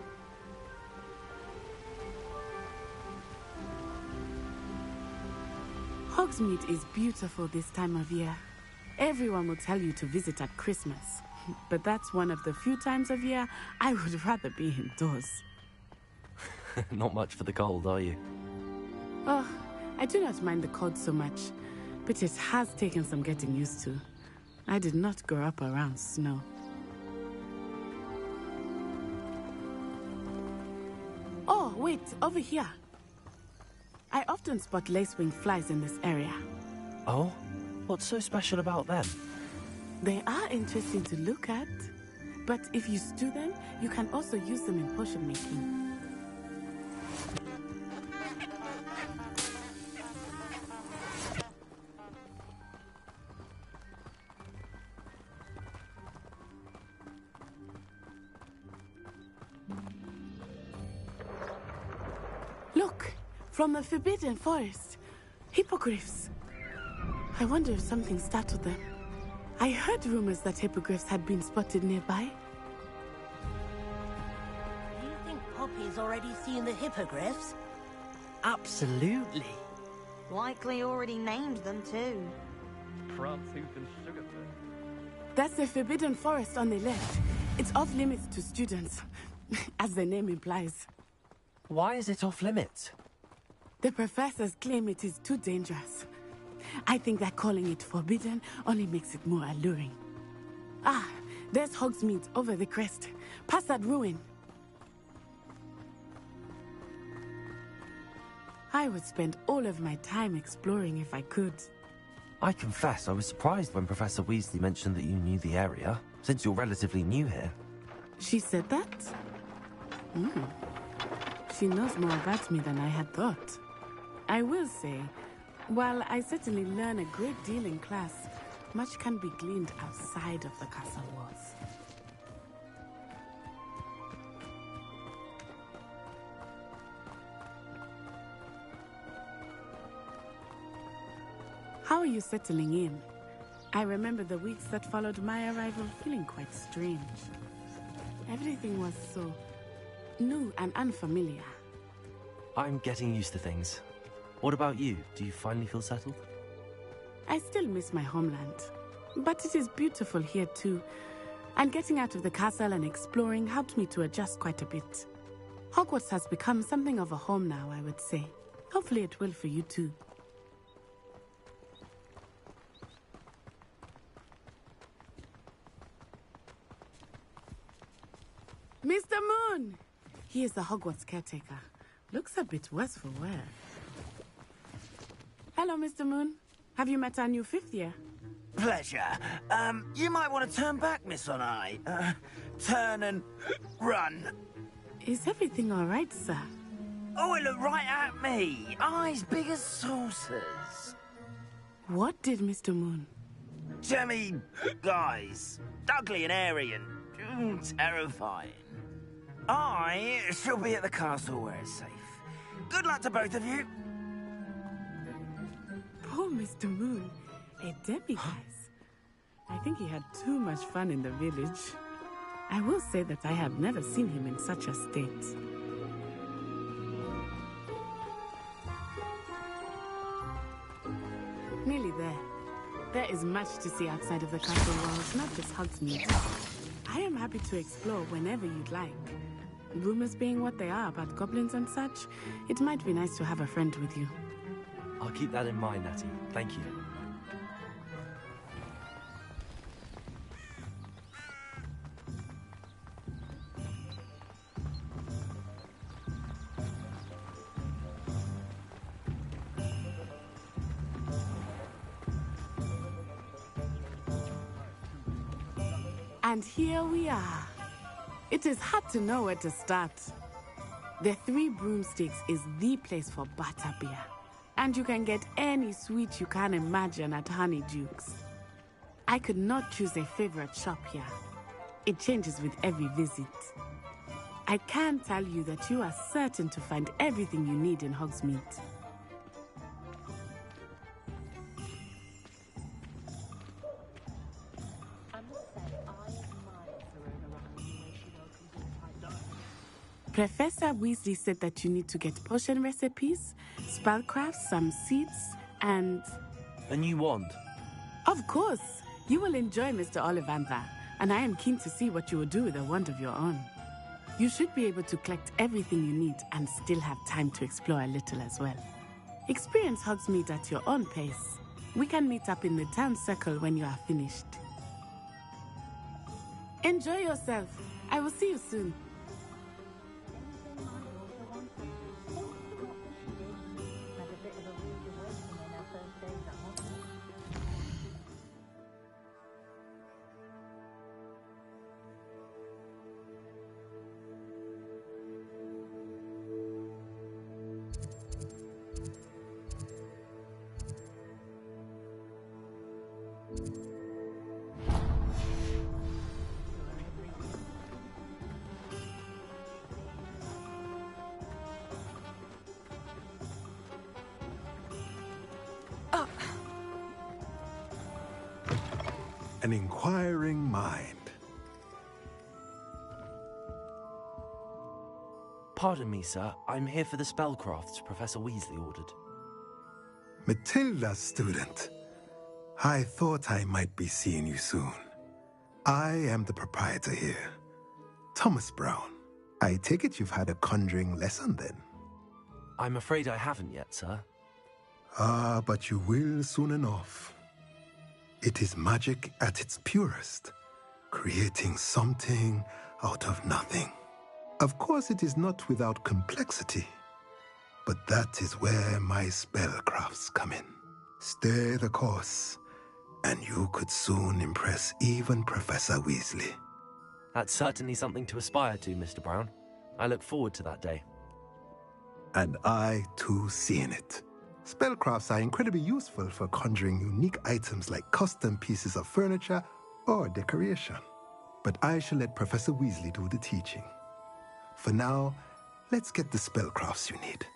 [SPEAKER 13] Hogsmeade is beautiful this time of year. Everyone will tell you to visit at Christmas, but that's one of the few times of year I would rather be indoors.
[SPEAKER 2] Not much for the cold, are you?
[SPEAKER 13] Oh, I do not mind the cold so much, but it has taken some getting used to. I did not grow up around snow. Oh, wait, over here. I often spot lacewing flies in this area.
[SPEAKER 2] Oh? What's so special about them?
[SPEAKER 13] They are interesting to look at, but if you stew them, you can also use them in potion making. Look, from the Forbidden Forest, hippogriffs. I wonder if something startled them. I heard rumors that hippogriffs had been spotted nearby.
[SPEAKER 5] Do you think Poppy's already seen the hippogriffs?
[SPEAKER 12] Absolutely.
[SPEAKER 15] Likely already named them too.
[SPEAKER 6] Pranttooth and Sugarfoot.
[SPEAKER 13] That's the Forbidden Forest on the left. It's off limits to students, as the name implies.
[SPEAKER 2] Why is it off limits?
[SPEAKER 13] The professors claim it is too dangerous. I think that calling it forbidden only makes it more alluring. Ah, there's Hogsmeade over the crest. Past that ruin. I would spend all of my time exploring if I could.
[SPEAKER 2] I confess I was surprised when Professor Weasley mentioned that you knew the area, since you're relatively new here.
[SPEAKER 13] She said that? She knows more about me than I had thought. I will say, while I certainly learn a great deal in class, much can be gleaned outside of the castle walls. How are you settling in? I remember the weeks that followed my arrival feeling quite strange. Everything was so new and unfamiliar.
[SPEAKER 2] I'm getting used to things. What about you? Do you finally feel settled?
[SPEAKER 13] I still miss my homeland, but it is beautiful here too. And getting out of the castle and exploring helped me to adjust quite a bit. Hogwarts has become something of a home now, I would say. Hopefully it will for you too. Mr. Moon! He is the Hogwarts caretaker. Looks a bit worse for wear. Hello, Mr. Moon. Have you met our new fifth year?
[SPEAKER 5] Pleasure. You might want to turn back, Miss Onai. Turn and run.
[SPEAKER 13] Is everything all right, sir?
[SPEAKER 5] Oh, it looked right at me. Eyes big as saucers.
[SPEAKER 13] What did Mr. Moon?
[SPEAKER 5] Jemmy, guys. Ugly and airy and terrifying. I shall be at the castle where it's safe. Good luck to both of you.
[SPEAKER 13] Poor Mr. Moon. A demiguise. I think he had too much fun in the village. I will say that I have never seen him in such a state. Nearly there. There is much to see outside of the castle walls, not just Hogsmeade. I am happy to explore whenever you'd like. Rumors being what they are about goblins and such, it might be nice to have a friend with you.
[SPEAKER 2] I'll keep that in mind, Natty. Thank you.
[SPEAKER 13] And here we are. It is hard to know where to start. The Three Broomsticks is the place for butterbeer. And you can get any sweet you can imagine at Honeyduke's. I could not choose a favorite shop here. It changes with every visit. I can tell you that you are certain to find everything you need in Hogsmeade. Professor Weasley said that you need to get potion recipes, spellcrafts, some seeds, and...
[SPEAKER 2] A new wand?
[SPEAKER 13] Of course! You will enjoy Mr. Ollivander, and I am keen to see what you will do with a wand of your own. You should be able to collect everything you need and still have time to explore a little as well. Experience Hogsmeade at your own pace. We can meet up in the town circle when you are finished. Enjoy yourself. I will see you soon.
[SPEAKER 17] An inquiring mind.
[SPEAKER 2] Pardon me, sir. I'm here for the spellcrafts Professor Weasley ordered.
[SPEAKER 17] Matilda's student. I thought I might be seeing you soon. I am the proprietor here, Thomas Brown. I take it you've had a conjuring lesson then?
[SPEAKER 2] I'm afraid I haven't yet, sir.
[SPEAKER 17] Ah, but you will soon enough. It is magic at its purest, creating something out of nothing. Of course, it is not without complexity, but that is where my spellcrafts come in. Stay the course, and you could soon impress even Professor Weasley.
[SPEAKER 2] That's certainly something to aspire to, Mr. Brown. I look forward to that day.
[SPEAKER 17] And I, too, see in it. Spellcrafts are incredibly useful for conjuring unique items like custom pieces of furniture or decoration. But I shall let Professor Weasley do the teaching. For now, let's get the spellcrafts you need.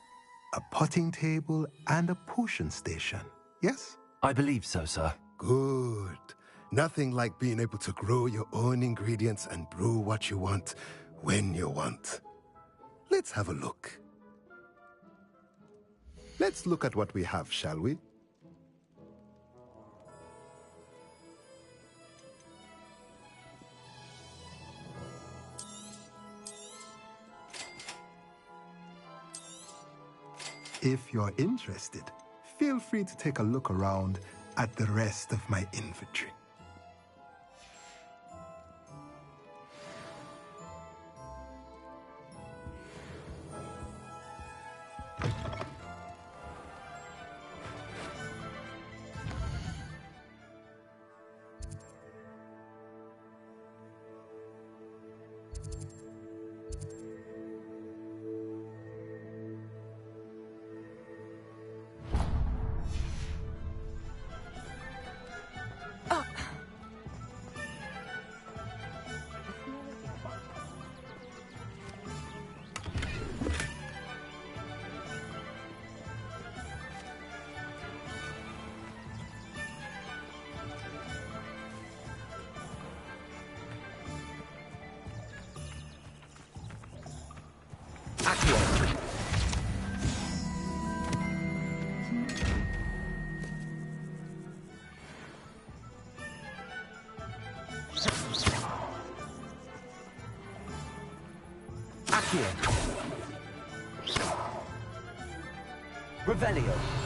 [SPEAKER 17] A potting table and a potion station, yes?
[SPEAKER 2] I believe so, sir.
[SPEAKER 17] Good. Nothing like being able to grow your own ingredients and brew what you want when you want. Let's have a look. Let's look at what we have, shall we? If you're interested, feel free to take a look around at the rest of my inventory.
[SPEAKER 2] Revelio.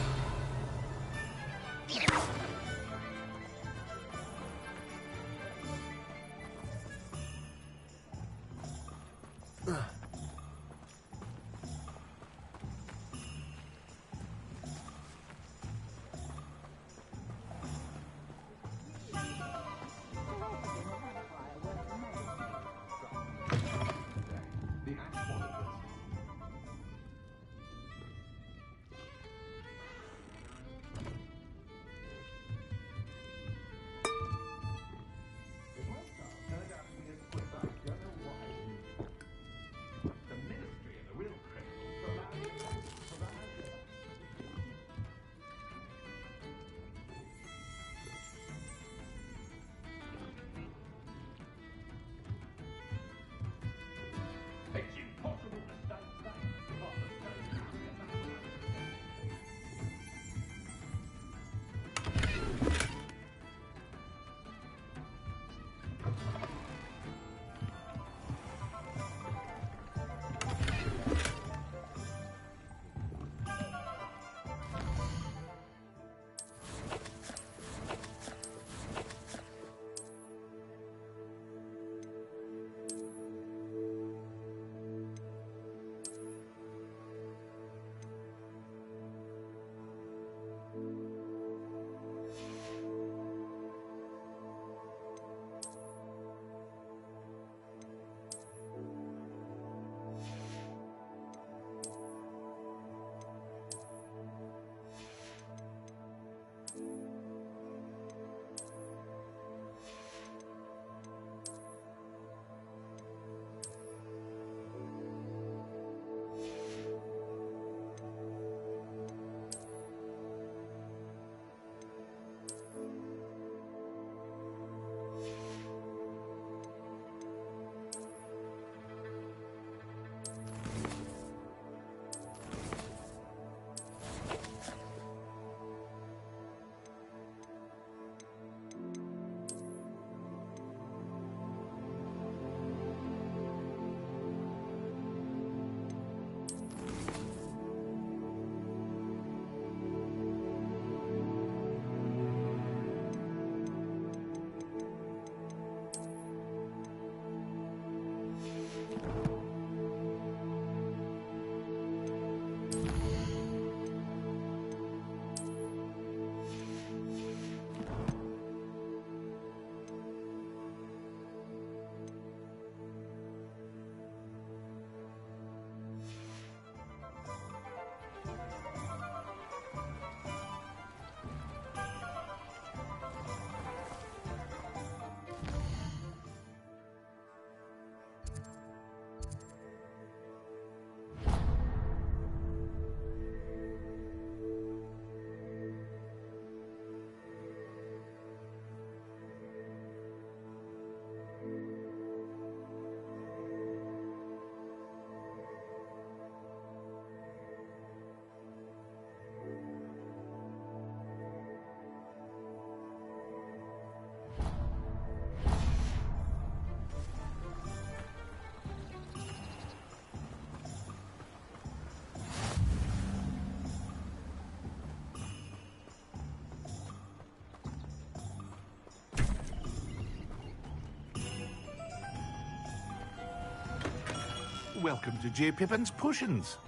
[SPEAKER 7] welcome to J. Pippin's Potions.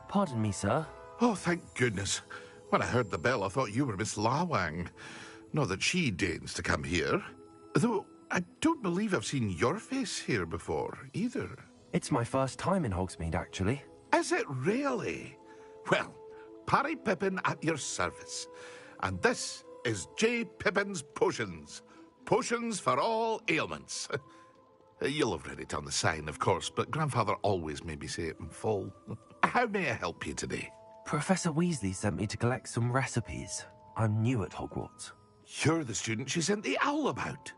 [SPEAKER 2] Pardon me, sir.
[SPEAKER 7] Oh, thank goodness. When I heard the bell, I thought you were Miss Lawang. Not that she deigns to come here. Though I don't believe I've seen your face here before, either.
[SPEAKER 2] It's my first time in Hogsmeade, actually.
[SPEAKER 7] Is it really? Well, Parry Pippin at your service. And this is J. Pippin's Potions. Potions for all ailments. You'll have read it on the sign, of course, but Grandfather always made me say it in full. How may I help you today?
[SPEAKER 2] Professor Weasley sent me to collect some recipes. I'm new at Hogwarts.
[SPEAKER 7] You're the student she sent the owl about.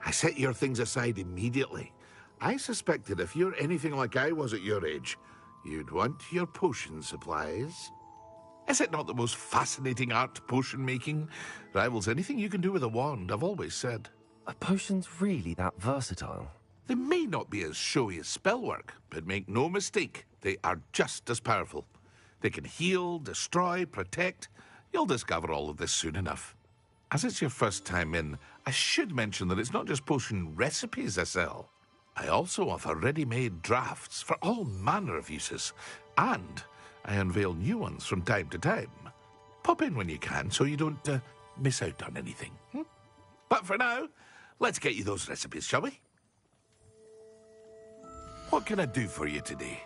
[SPEAKER 7] I set your things aside immediately. I suspected if you're anything like I was at your age, you'd want your potion supplies. Is it not the most fascinating art, potion making? Rivals anything you can do with a wand, I've always said.
[SPEAKER 2] Are potions really that versatile?
[SPEAKER 7] They may not be as showy as spellwork, but make no mistake, they are just as powerful. They can heal, destroy, protect. You'll discover all of this soon enough. As it's your first time in, I should mention that it's not just potion recipes I sell. I also offer ready-made drafts for all manner of uses, and I unveil new ones from time to time. Pop in when you can so you don't miss out on anything. But for now, let's get you those recipes, shall we? What can I do for you today?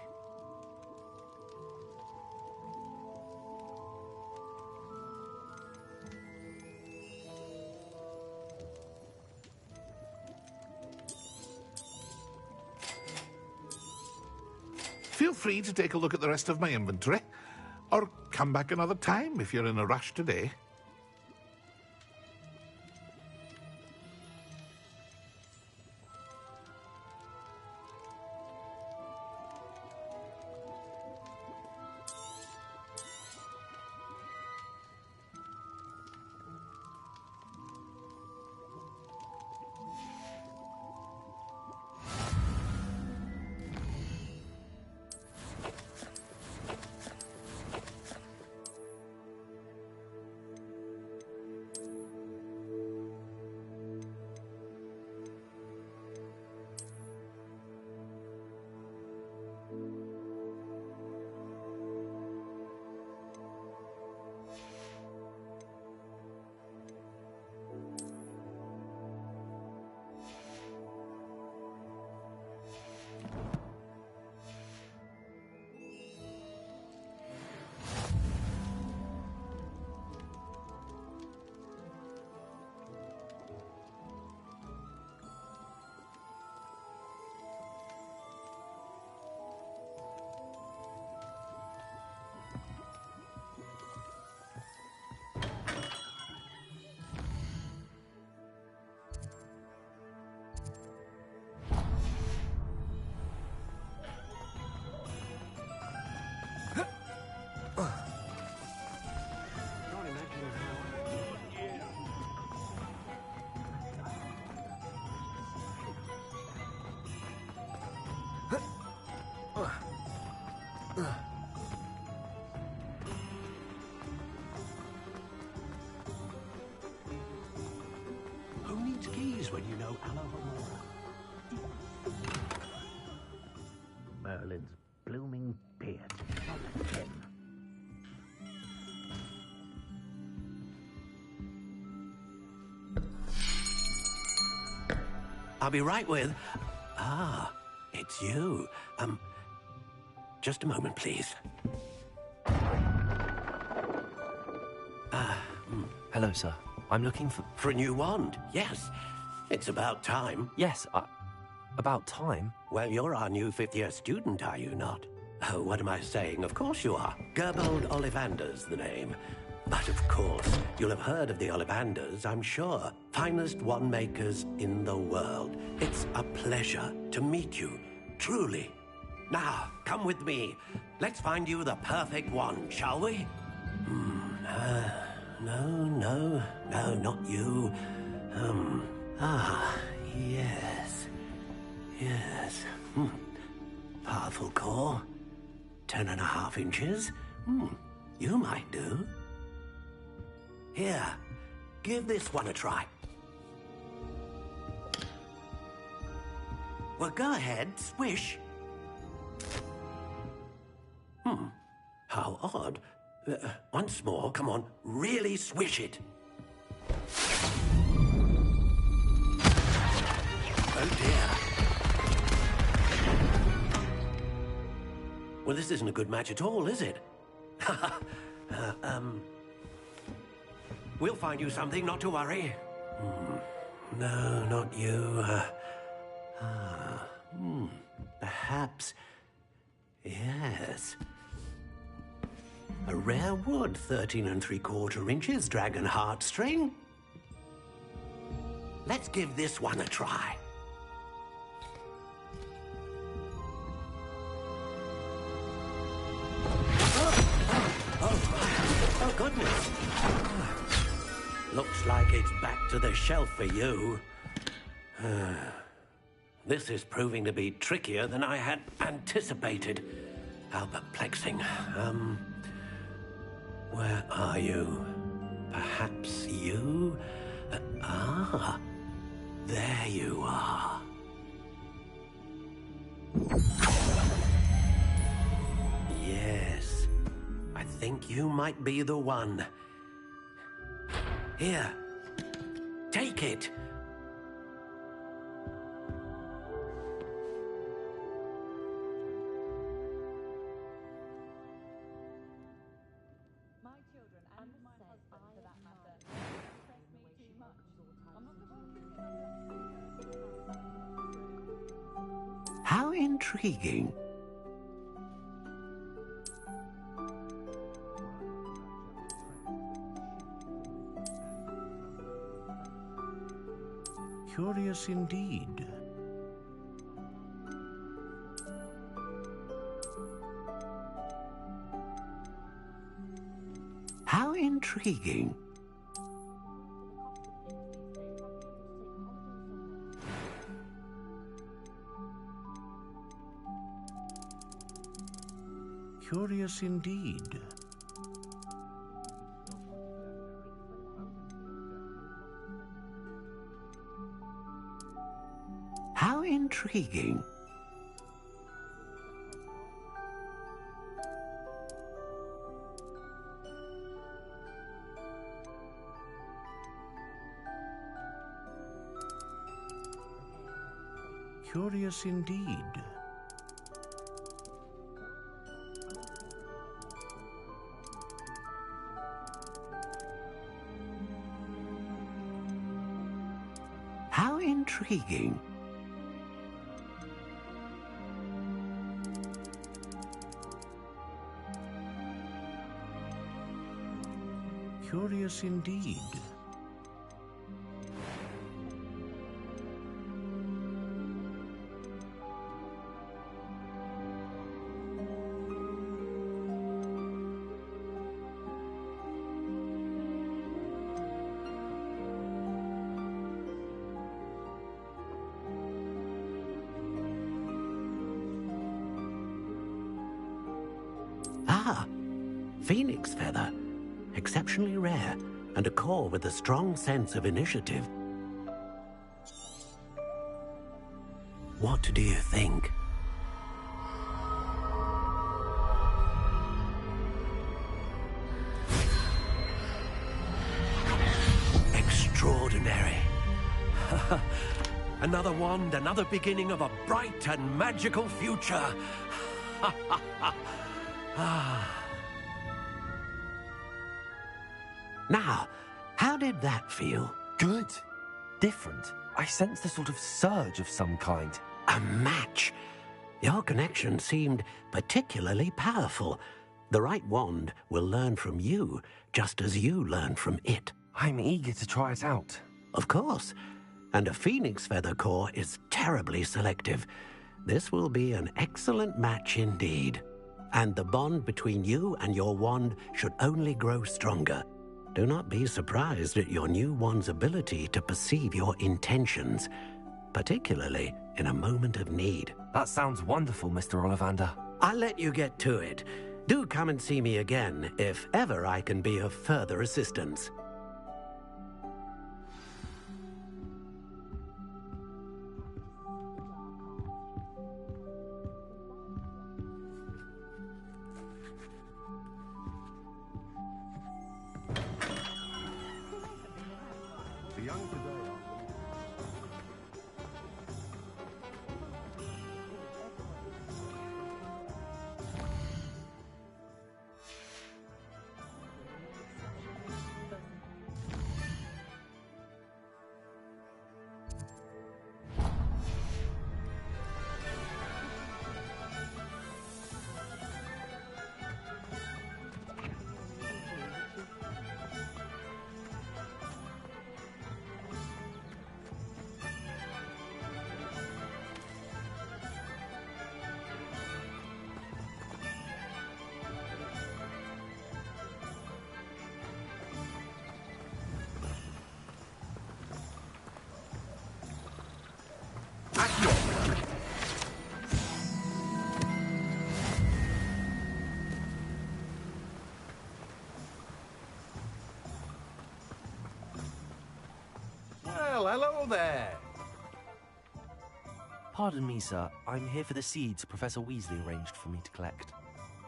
[SPEAKER 7] Feel free to take a look at the rest of my inventory, or come back another time if you're in a rush today.
[SPEAKER 14] Who needs keys when you know Alohomora?
[SPEAKER 18] Merlin's blooming beard. Not him.
[SPEAKER 14] I'll be right with... Ah, it's you. Just a moment, please.
[SPEAKER 2] Hello, sir. I'm looking for...
[SPEAKER 14] For a new wand, yes. It's about time.
[SPEAKER 2] Yes, about time?
[SPEAKER 14] Well, you're our new fifth-year student, are you not? Oh, what am I saying? Of course you are. Gerbold Ollivander's the name. But of course, you'll have heard of the Ollivanders, I'm sure. Finest wand makers in the world. It's a pleasure to meet you, truly. Now, come with me. Let's find you the perfect wand, shall we? No, not you. Yes. Powerful core. 10.5 inches. You might do. Here, give this one a try. Well, go ahead, swish. How odd. Once more, come on, really swish it. Oh dear. Well, this isn't a good match at all, is it? We'll find you something, not to worry. No, not you. Perhaps. Yes. A rare wood, 13 3/4 inches, dragon heartstring. Let's give this one a try. Oh, goodness. Looks like it's back to the shelf for you. This is proving to be trickier than I had anticipated. How perplexing. Where are you? Perhaps you? There you are. Yes, I think you might be the one. Here, take it. How intriguing.
[SPEAKER 18] Curious indeed.
[SPEAKER 14] How intriguing.
[SPEAKER 18] Curious indeed.
[SPEAKER 14] How intriguing.
[SPEAKER 18] Curious indeed.
[SPEAKER 14] How intriguing.
[SPEAKER 18] Curious indeed.
[SPEAKER 14] Ah, phoenix feather. Exceptionally rare, and a core with a strong sense of initiative. What do you think? Extraordinary. Another wand, another beginning of a bright and magical future. Now, how did that feel?
[SPEAKER 2] Good. Different. I sensed a sort of surge of some kind.
[SPEAKER 14] A match. Your connection seemed particularly powerful. The right wand will learn from you, just as you learn from it.
[SPEAKER 2] I'm eager to try it out.
[SPEAKER 14] Of course. And a phoenix feather core is terribly selective. This will be an excellent match indeed. And the bond between you and your wand should only grow stronger. Do not be surprised at your new wand's ability to perceive your intentions, particularly in a moment of need.
[SPEAKER 2] That sounds wonderful, Mr. Ollivander.
[SPEAKER 14] I'll let you get to it. Do come and see me again if ever I can be of further assistance.
[SPEAKER 17] young today are...
[SPEAKER 14] Well, hello there.
[SPEAKER 2] Pardon me, sir. I'm here for the seeds Professor Weasley arranged for me to collect.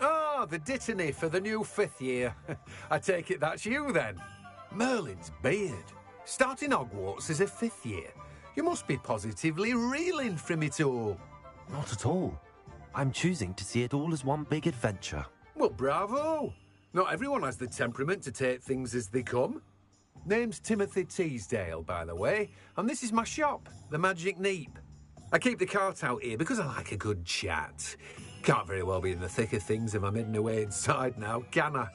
[SPEAKER 14] Oh, the dittany for the new 5th year. I take it that's you, then. Merlin's beard. Starting Hogwarts as a 5th year. You must be positively reeling from it all.
[SPEAKER 2] Not at all. I'm choosing to see it all as one big adventure.
[SPEAKER 14] Well, bravo. Not everyone has the temperament to take things as they come. Name's Timothy Teasdale, by the way, and this is my shop, the Magic Neep. I keep the cart out here because I like a good chat. Can't very well be in the thick of things if I'm hidden away inside now, can I?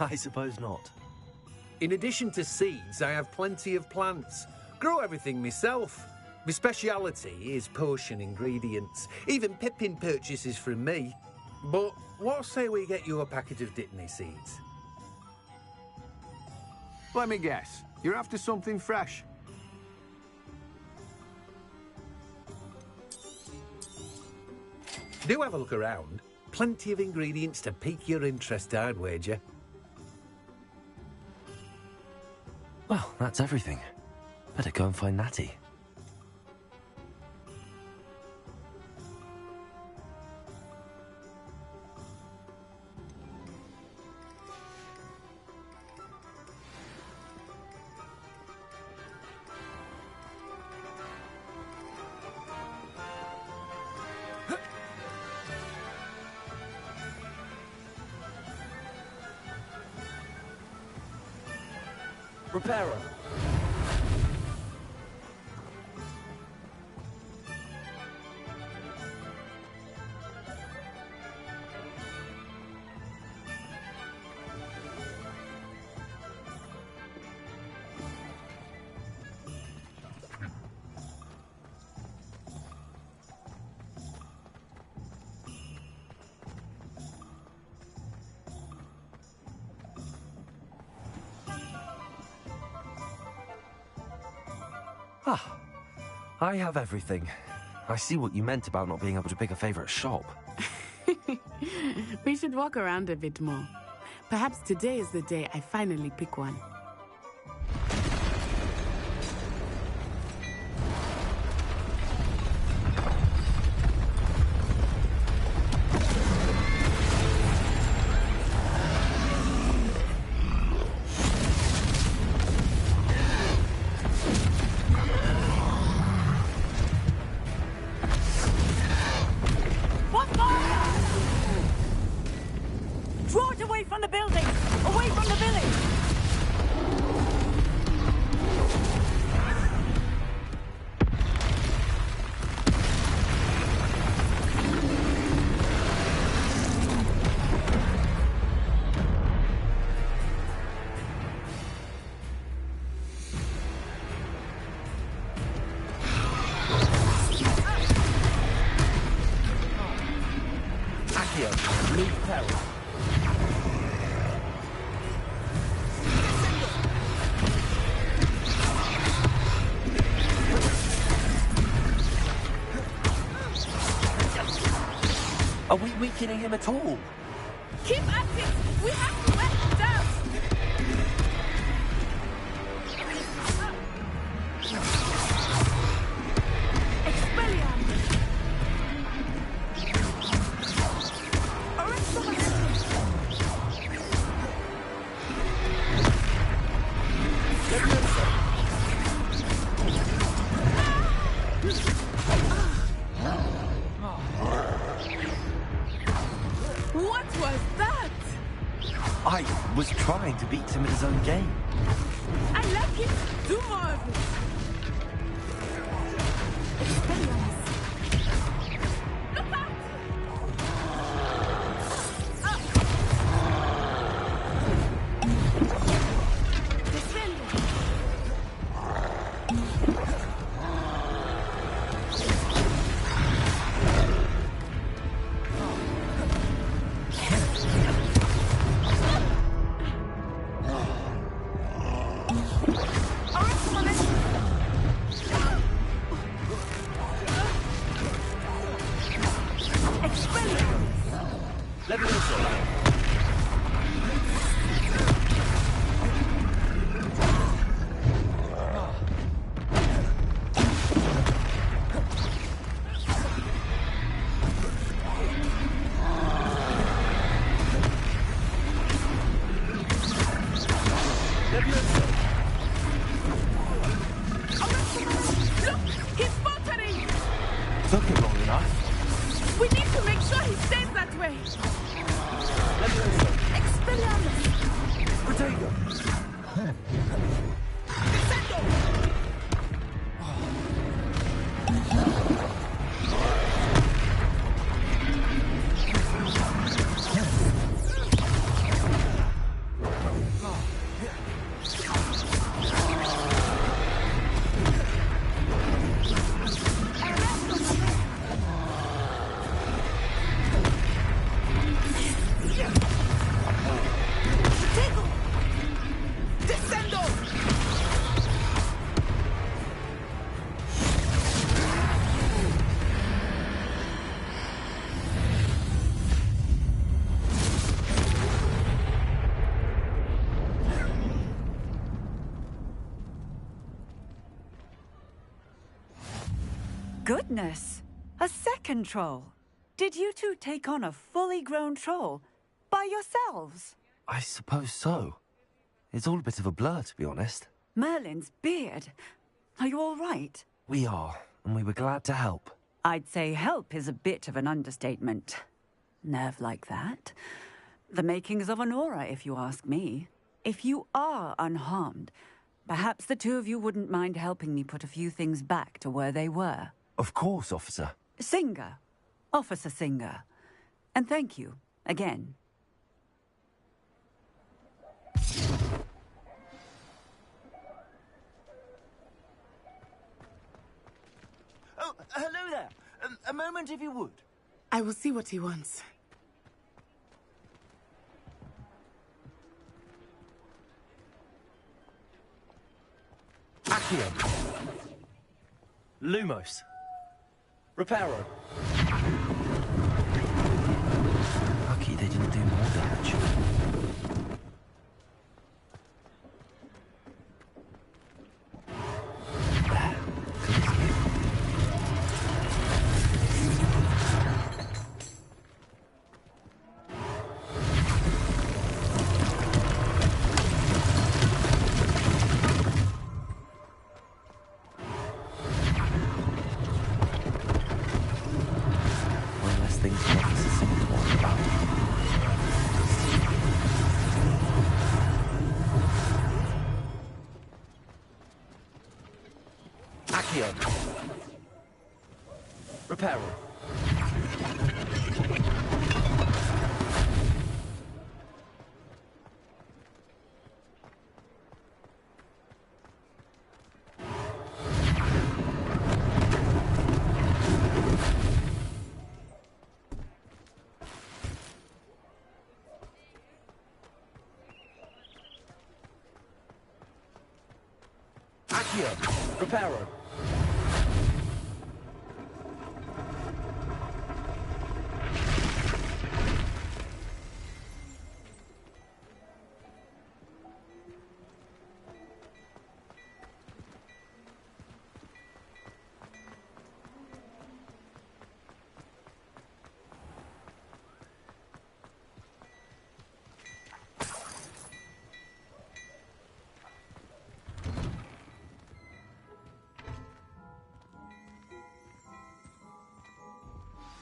[SPEAKER 2] I suppose not.
[SPEAKER 14] In addition to seeds, I have plenty of plants. Grow everything myself. My speciality is potion ingredients. Even Pippin purchases from me. But what say we get you a packet of Dittany seeds?
[SPEAKER 19] Let me guess. You're after something fresh.
[SPEAKER 14] Do have a look around. Plenty of ingredients to pique your interest, I'd wager.
[SPEAKER 2] Well, that's everything. Better go and find Natty. Repairer. Ah, I have everything. I see what you meant about not being able to pick a favourite shop.
[SPEAKER 13] We should walk around a bit more. Perhaps today is the day I finally pick one.
[SPEAKER 1] Draw it away from the building! Away from the village!
[SPEAKER 14] Accio, leave peril.
[SPEAKER 2] Are we weakening him at all?
[SPEAKER 13] Keep at it! We have to let him down! Expelliarmus! Arrest someone else!
[SPEAKER 2] Get rid of him. trying to beat him at his own game.
[SPEAKER 13] I like it. Do more of it. Look out!
[SPEAKER 20] Goodness! A second troll! Did you two take on a fully grown troll? By yourselves?
[SPEAKER 2] I suppose so. It's all a bit of a blur, to be honest.
[SPEAKER 20] Merlin's beard. Are you all right?
[SPEAKER 2] We are, and we were glad to help.
[SPEAKER 20] I'd say help is a bit of an understatement. Nerve like that. The makings of an aura, if you ask me. If you are unharmed, perhaps the two of you wouldn't mind helping me put a few things back to where they were.
[SPEAKER 2] Of course, officer.
[SPEAKER 20] Singer. Officer Singer. And thank you, again.
[SPEAKER 5] Oh, hello there. A moment, if you would.
[SPEAKER 13] I will see what he wants.
[SPEAKER 11] Accio. Lumos. Reparo.
[SPEAKER 2] Lucky they didn't do more damage.
[SPEAKER 11] Reparo. Accio. Reparo.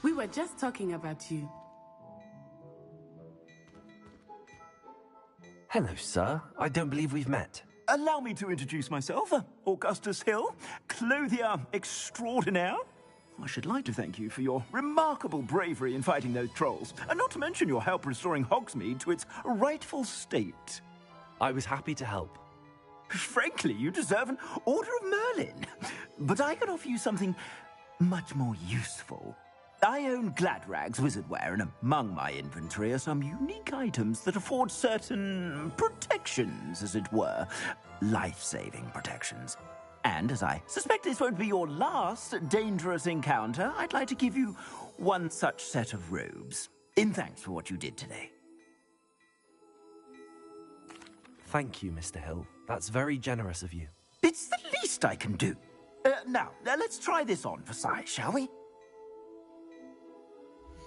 [SPEAKER 13] We were just talking about you.
[SPEAKER 2] Hello, sir. I don't believe we've met.
[SPEAKER 5] Allow me to introduce myself, Augustus Hill, clothier extraordinaire. I should like to thank you for your remarkable bravery in fighting those trolls, and not to mention your help restoring Hogsmeade to its rightful state.
[SPEAKER 2] I was happy to help.
[SPEAKER 5] Frankly, you deserve an Order of Merlin. But I can offer you something much more useful. I own Gladrag's wizardware, and among my inventory are some unique items that afford certain protections, as it were. Life-saving protections. And as I suspect this won't be your last dangerous encounter, I'd like to give you one such set of robes, in thanks for what you did today.
[SPEAKER 2] Thank you, Mr. Hill. That's very generous of you.
[SPEAKER 5] It's the least I can do. Now, let's try this on for size, shall we?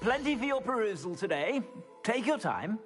[SPEAKER 5] Plenty for your perusal today. Take your time.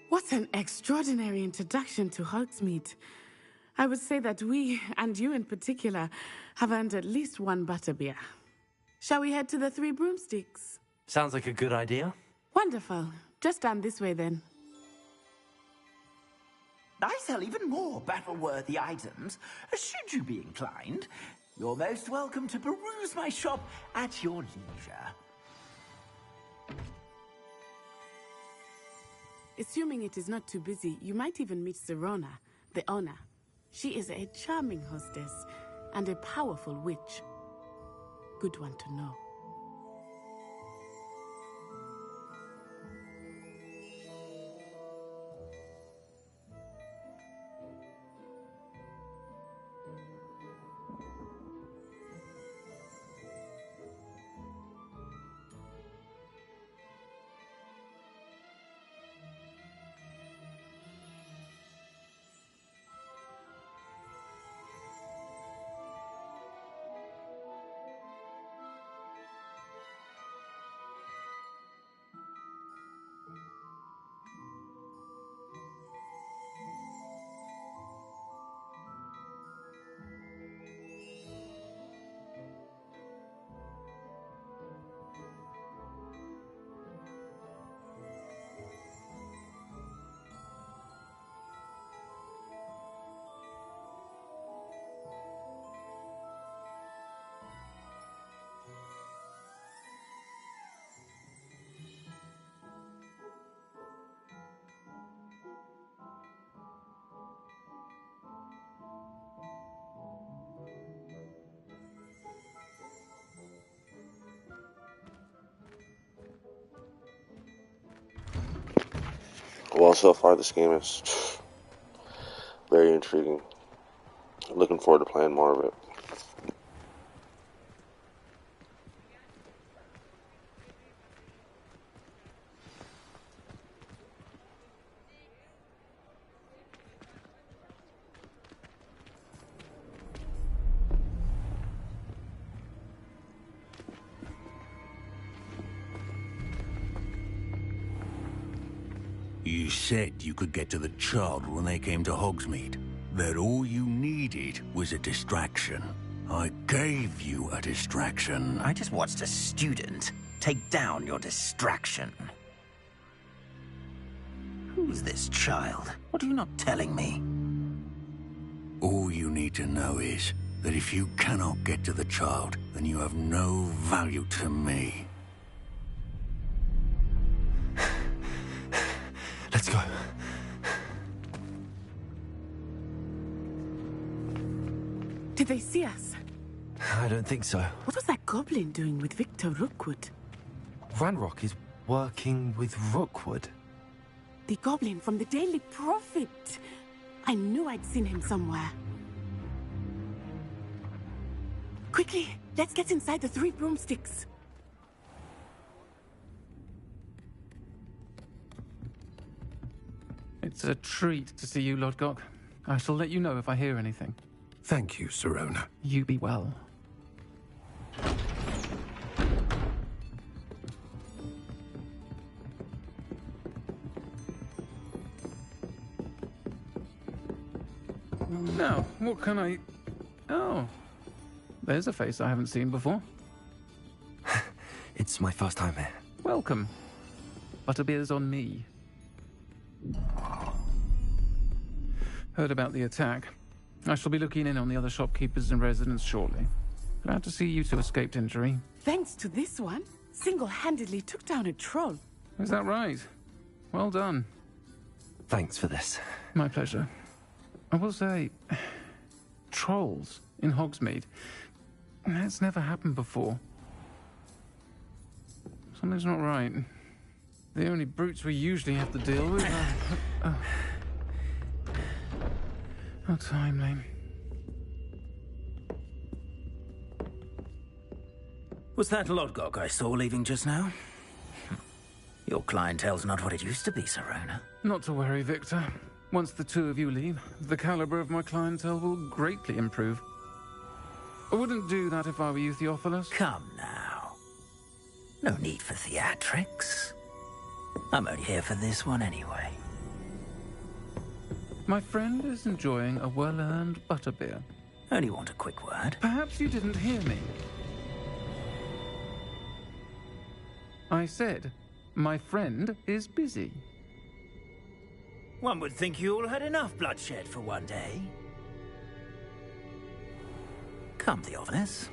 [SPEAKER 13] What an extraordinary introduction to Hogsmeade. I would say that we, and you in particular, have earned at least one butterbeer. Shall we head to the Three Broomsticks?
[SPEAKER 2] Sounds like a good idea.
[SPEAKER 13] Wonderful. Just stand this way then.
[SPEAKER 5] I sell even more battle-worthy items. Should you be inclined, you're most welcome to peruse my shop at your leisure.
[SPEAKER 13] Assuming it is not too busy, you might even meet Serona, the owner. She is a charming hostess and a powerful witch. Good one to know.
[SPEAKER 4] Well, so far this game is very intriguing. Looking forward to playing more of it.
[SPEAKER 21] You said you could get to the child when they came to Hogsmeade. That all you needed was a distraction. I gave you a distraction.
[SPEAKER 5] I just watched a student take down your distraction. Who's this child? What are you not telling me?
[SPEAKER 21] All you need to know is that if you cannot get to the child, then you have no value to me.
[SPEAKER 2] Let's go.
[SPEAKER 13] Did they see us?
[SPEAKER 2] I don't think so.
[SPEAKER 13] What was that goblin doing with Victor Rookwood?
[SPEAKER 2] Ranrock is working with Rookwood.
[SPEAKER 13] The goblin from the Daily Prophet. I knew I'd seen him somewhere. Quickly, let's get inside the 3 broomsticks.
[SPEAKER 3] It's a treat to see you, Lodgok. I shall let you know if I hear anything.
[SPEAKER 18] Thank you, Sirona.
[SPEAKER 3] You be well. Now, what can I... Oh, there's a face I haven't seen before.
[SPEAKER 2] It's my first time here.
[SPEAKER 3] Welcome. Butterbeer's on me. Heard about the attack. I shall be looking in on the other shopkeepers and residents shortly. Glad to see you two escaped injury.
[SPEAKER 13] Thanks to this one, single-handedly took down a troll.
[SPEAKER 3] Is that right? Well done.
[SPEAKER 2] Thanks for this.
[SPEAKER 3] My pleasure. I will say, trolls in Hogsmeade. That's never happened before. Something's not right. The only brutes we usually have to deal with are... How timely.
[SPEAKER 5] Was that Lodgok I saw leaving just now? Your clientele's not what it used to be, Sirona.
[SPEAKER 3] Not to worry, Victor. Once the 2 of you leave, the caliber of my clientele will greatly improve. I wouldn't do that if I were you, Theophilus.
[SPEAKER 5] Come now. No need for theatrics. I'm only here for this one anyway.
[SPEAKER 3] My friend is enjoying a well-earned butterbeer.
[SPEAKER 5] Only want a quick word.
[SPEAKER 3] Perhaps you didn't hear me. I said, my friend is busy.
[SPEAKER 5] One would think you all had enough bloodshed for one day. Come, Theophilus.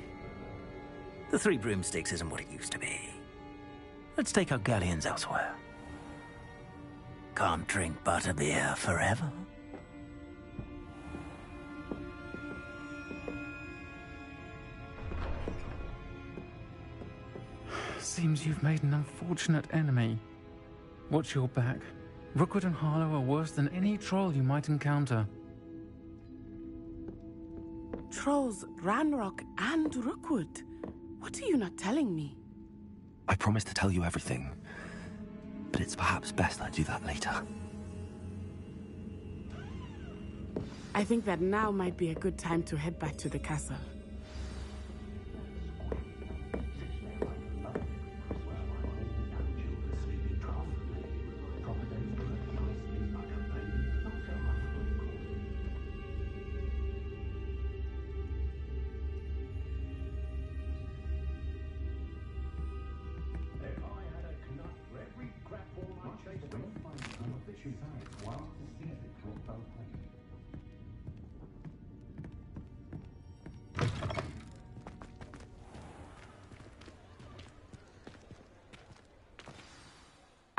[SPEAKER 5] The 3 broomsticks isn't what it used to be. Let's take our galleons elsewhere. Can't drink butterbeer forever.
[SPEAKER 3] Seems you've made an unfortunate enemy. Watch your back. Rookwood and Harlow are worse than any troll you might encounter.
[SPEAKER 13] Trolls, Ranrock, and Rookwood. What are you not telling me?
[SPEAKER 2] I promise to tell you everything, but it's perhaps best I do that later.
[SPEAKER 13] I think that now might be a good time to head back to the castle.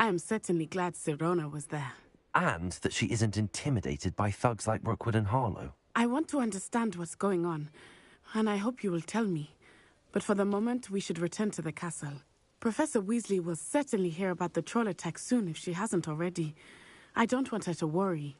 [SPEAKER 13] I am certainly glad Sirona was there.
[SPEAKER 2] And that she isn't intimidated by thugs like Rookwood and Harlow.
[SPEAKER 13] I want to understand what's going on, and I hope you will tell me. But for the moment, we should return to the castle. Professor Weasley will certainly hear about the troll attack soon if she hasn't already. I don't want her to worry.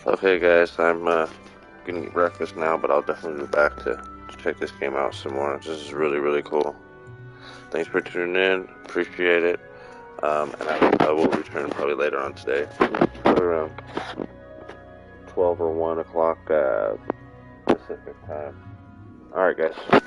[SPEAKER 4] Okay, guys, I'm gonna eat breakfast now, but I'll definitely be back to check this game out some more. This is really, really cool. Thanks for tuning in. Appreciate it. And I will return probably later on today, probably around 12 or 1 o'clock Pacific time. Alright, guys.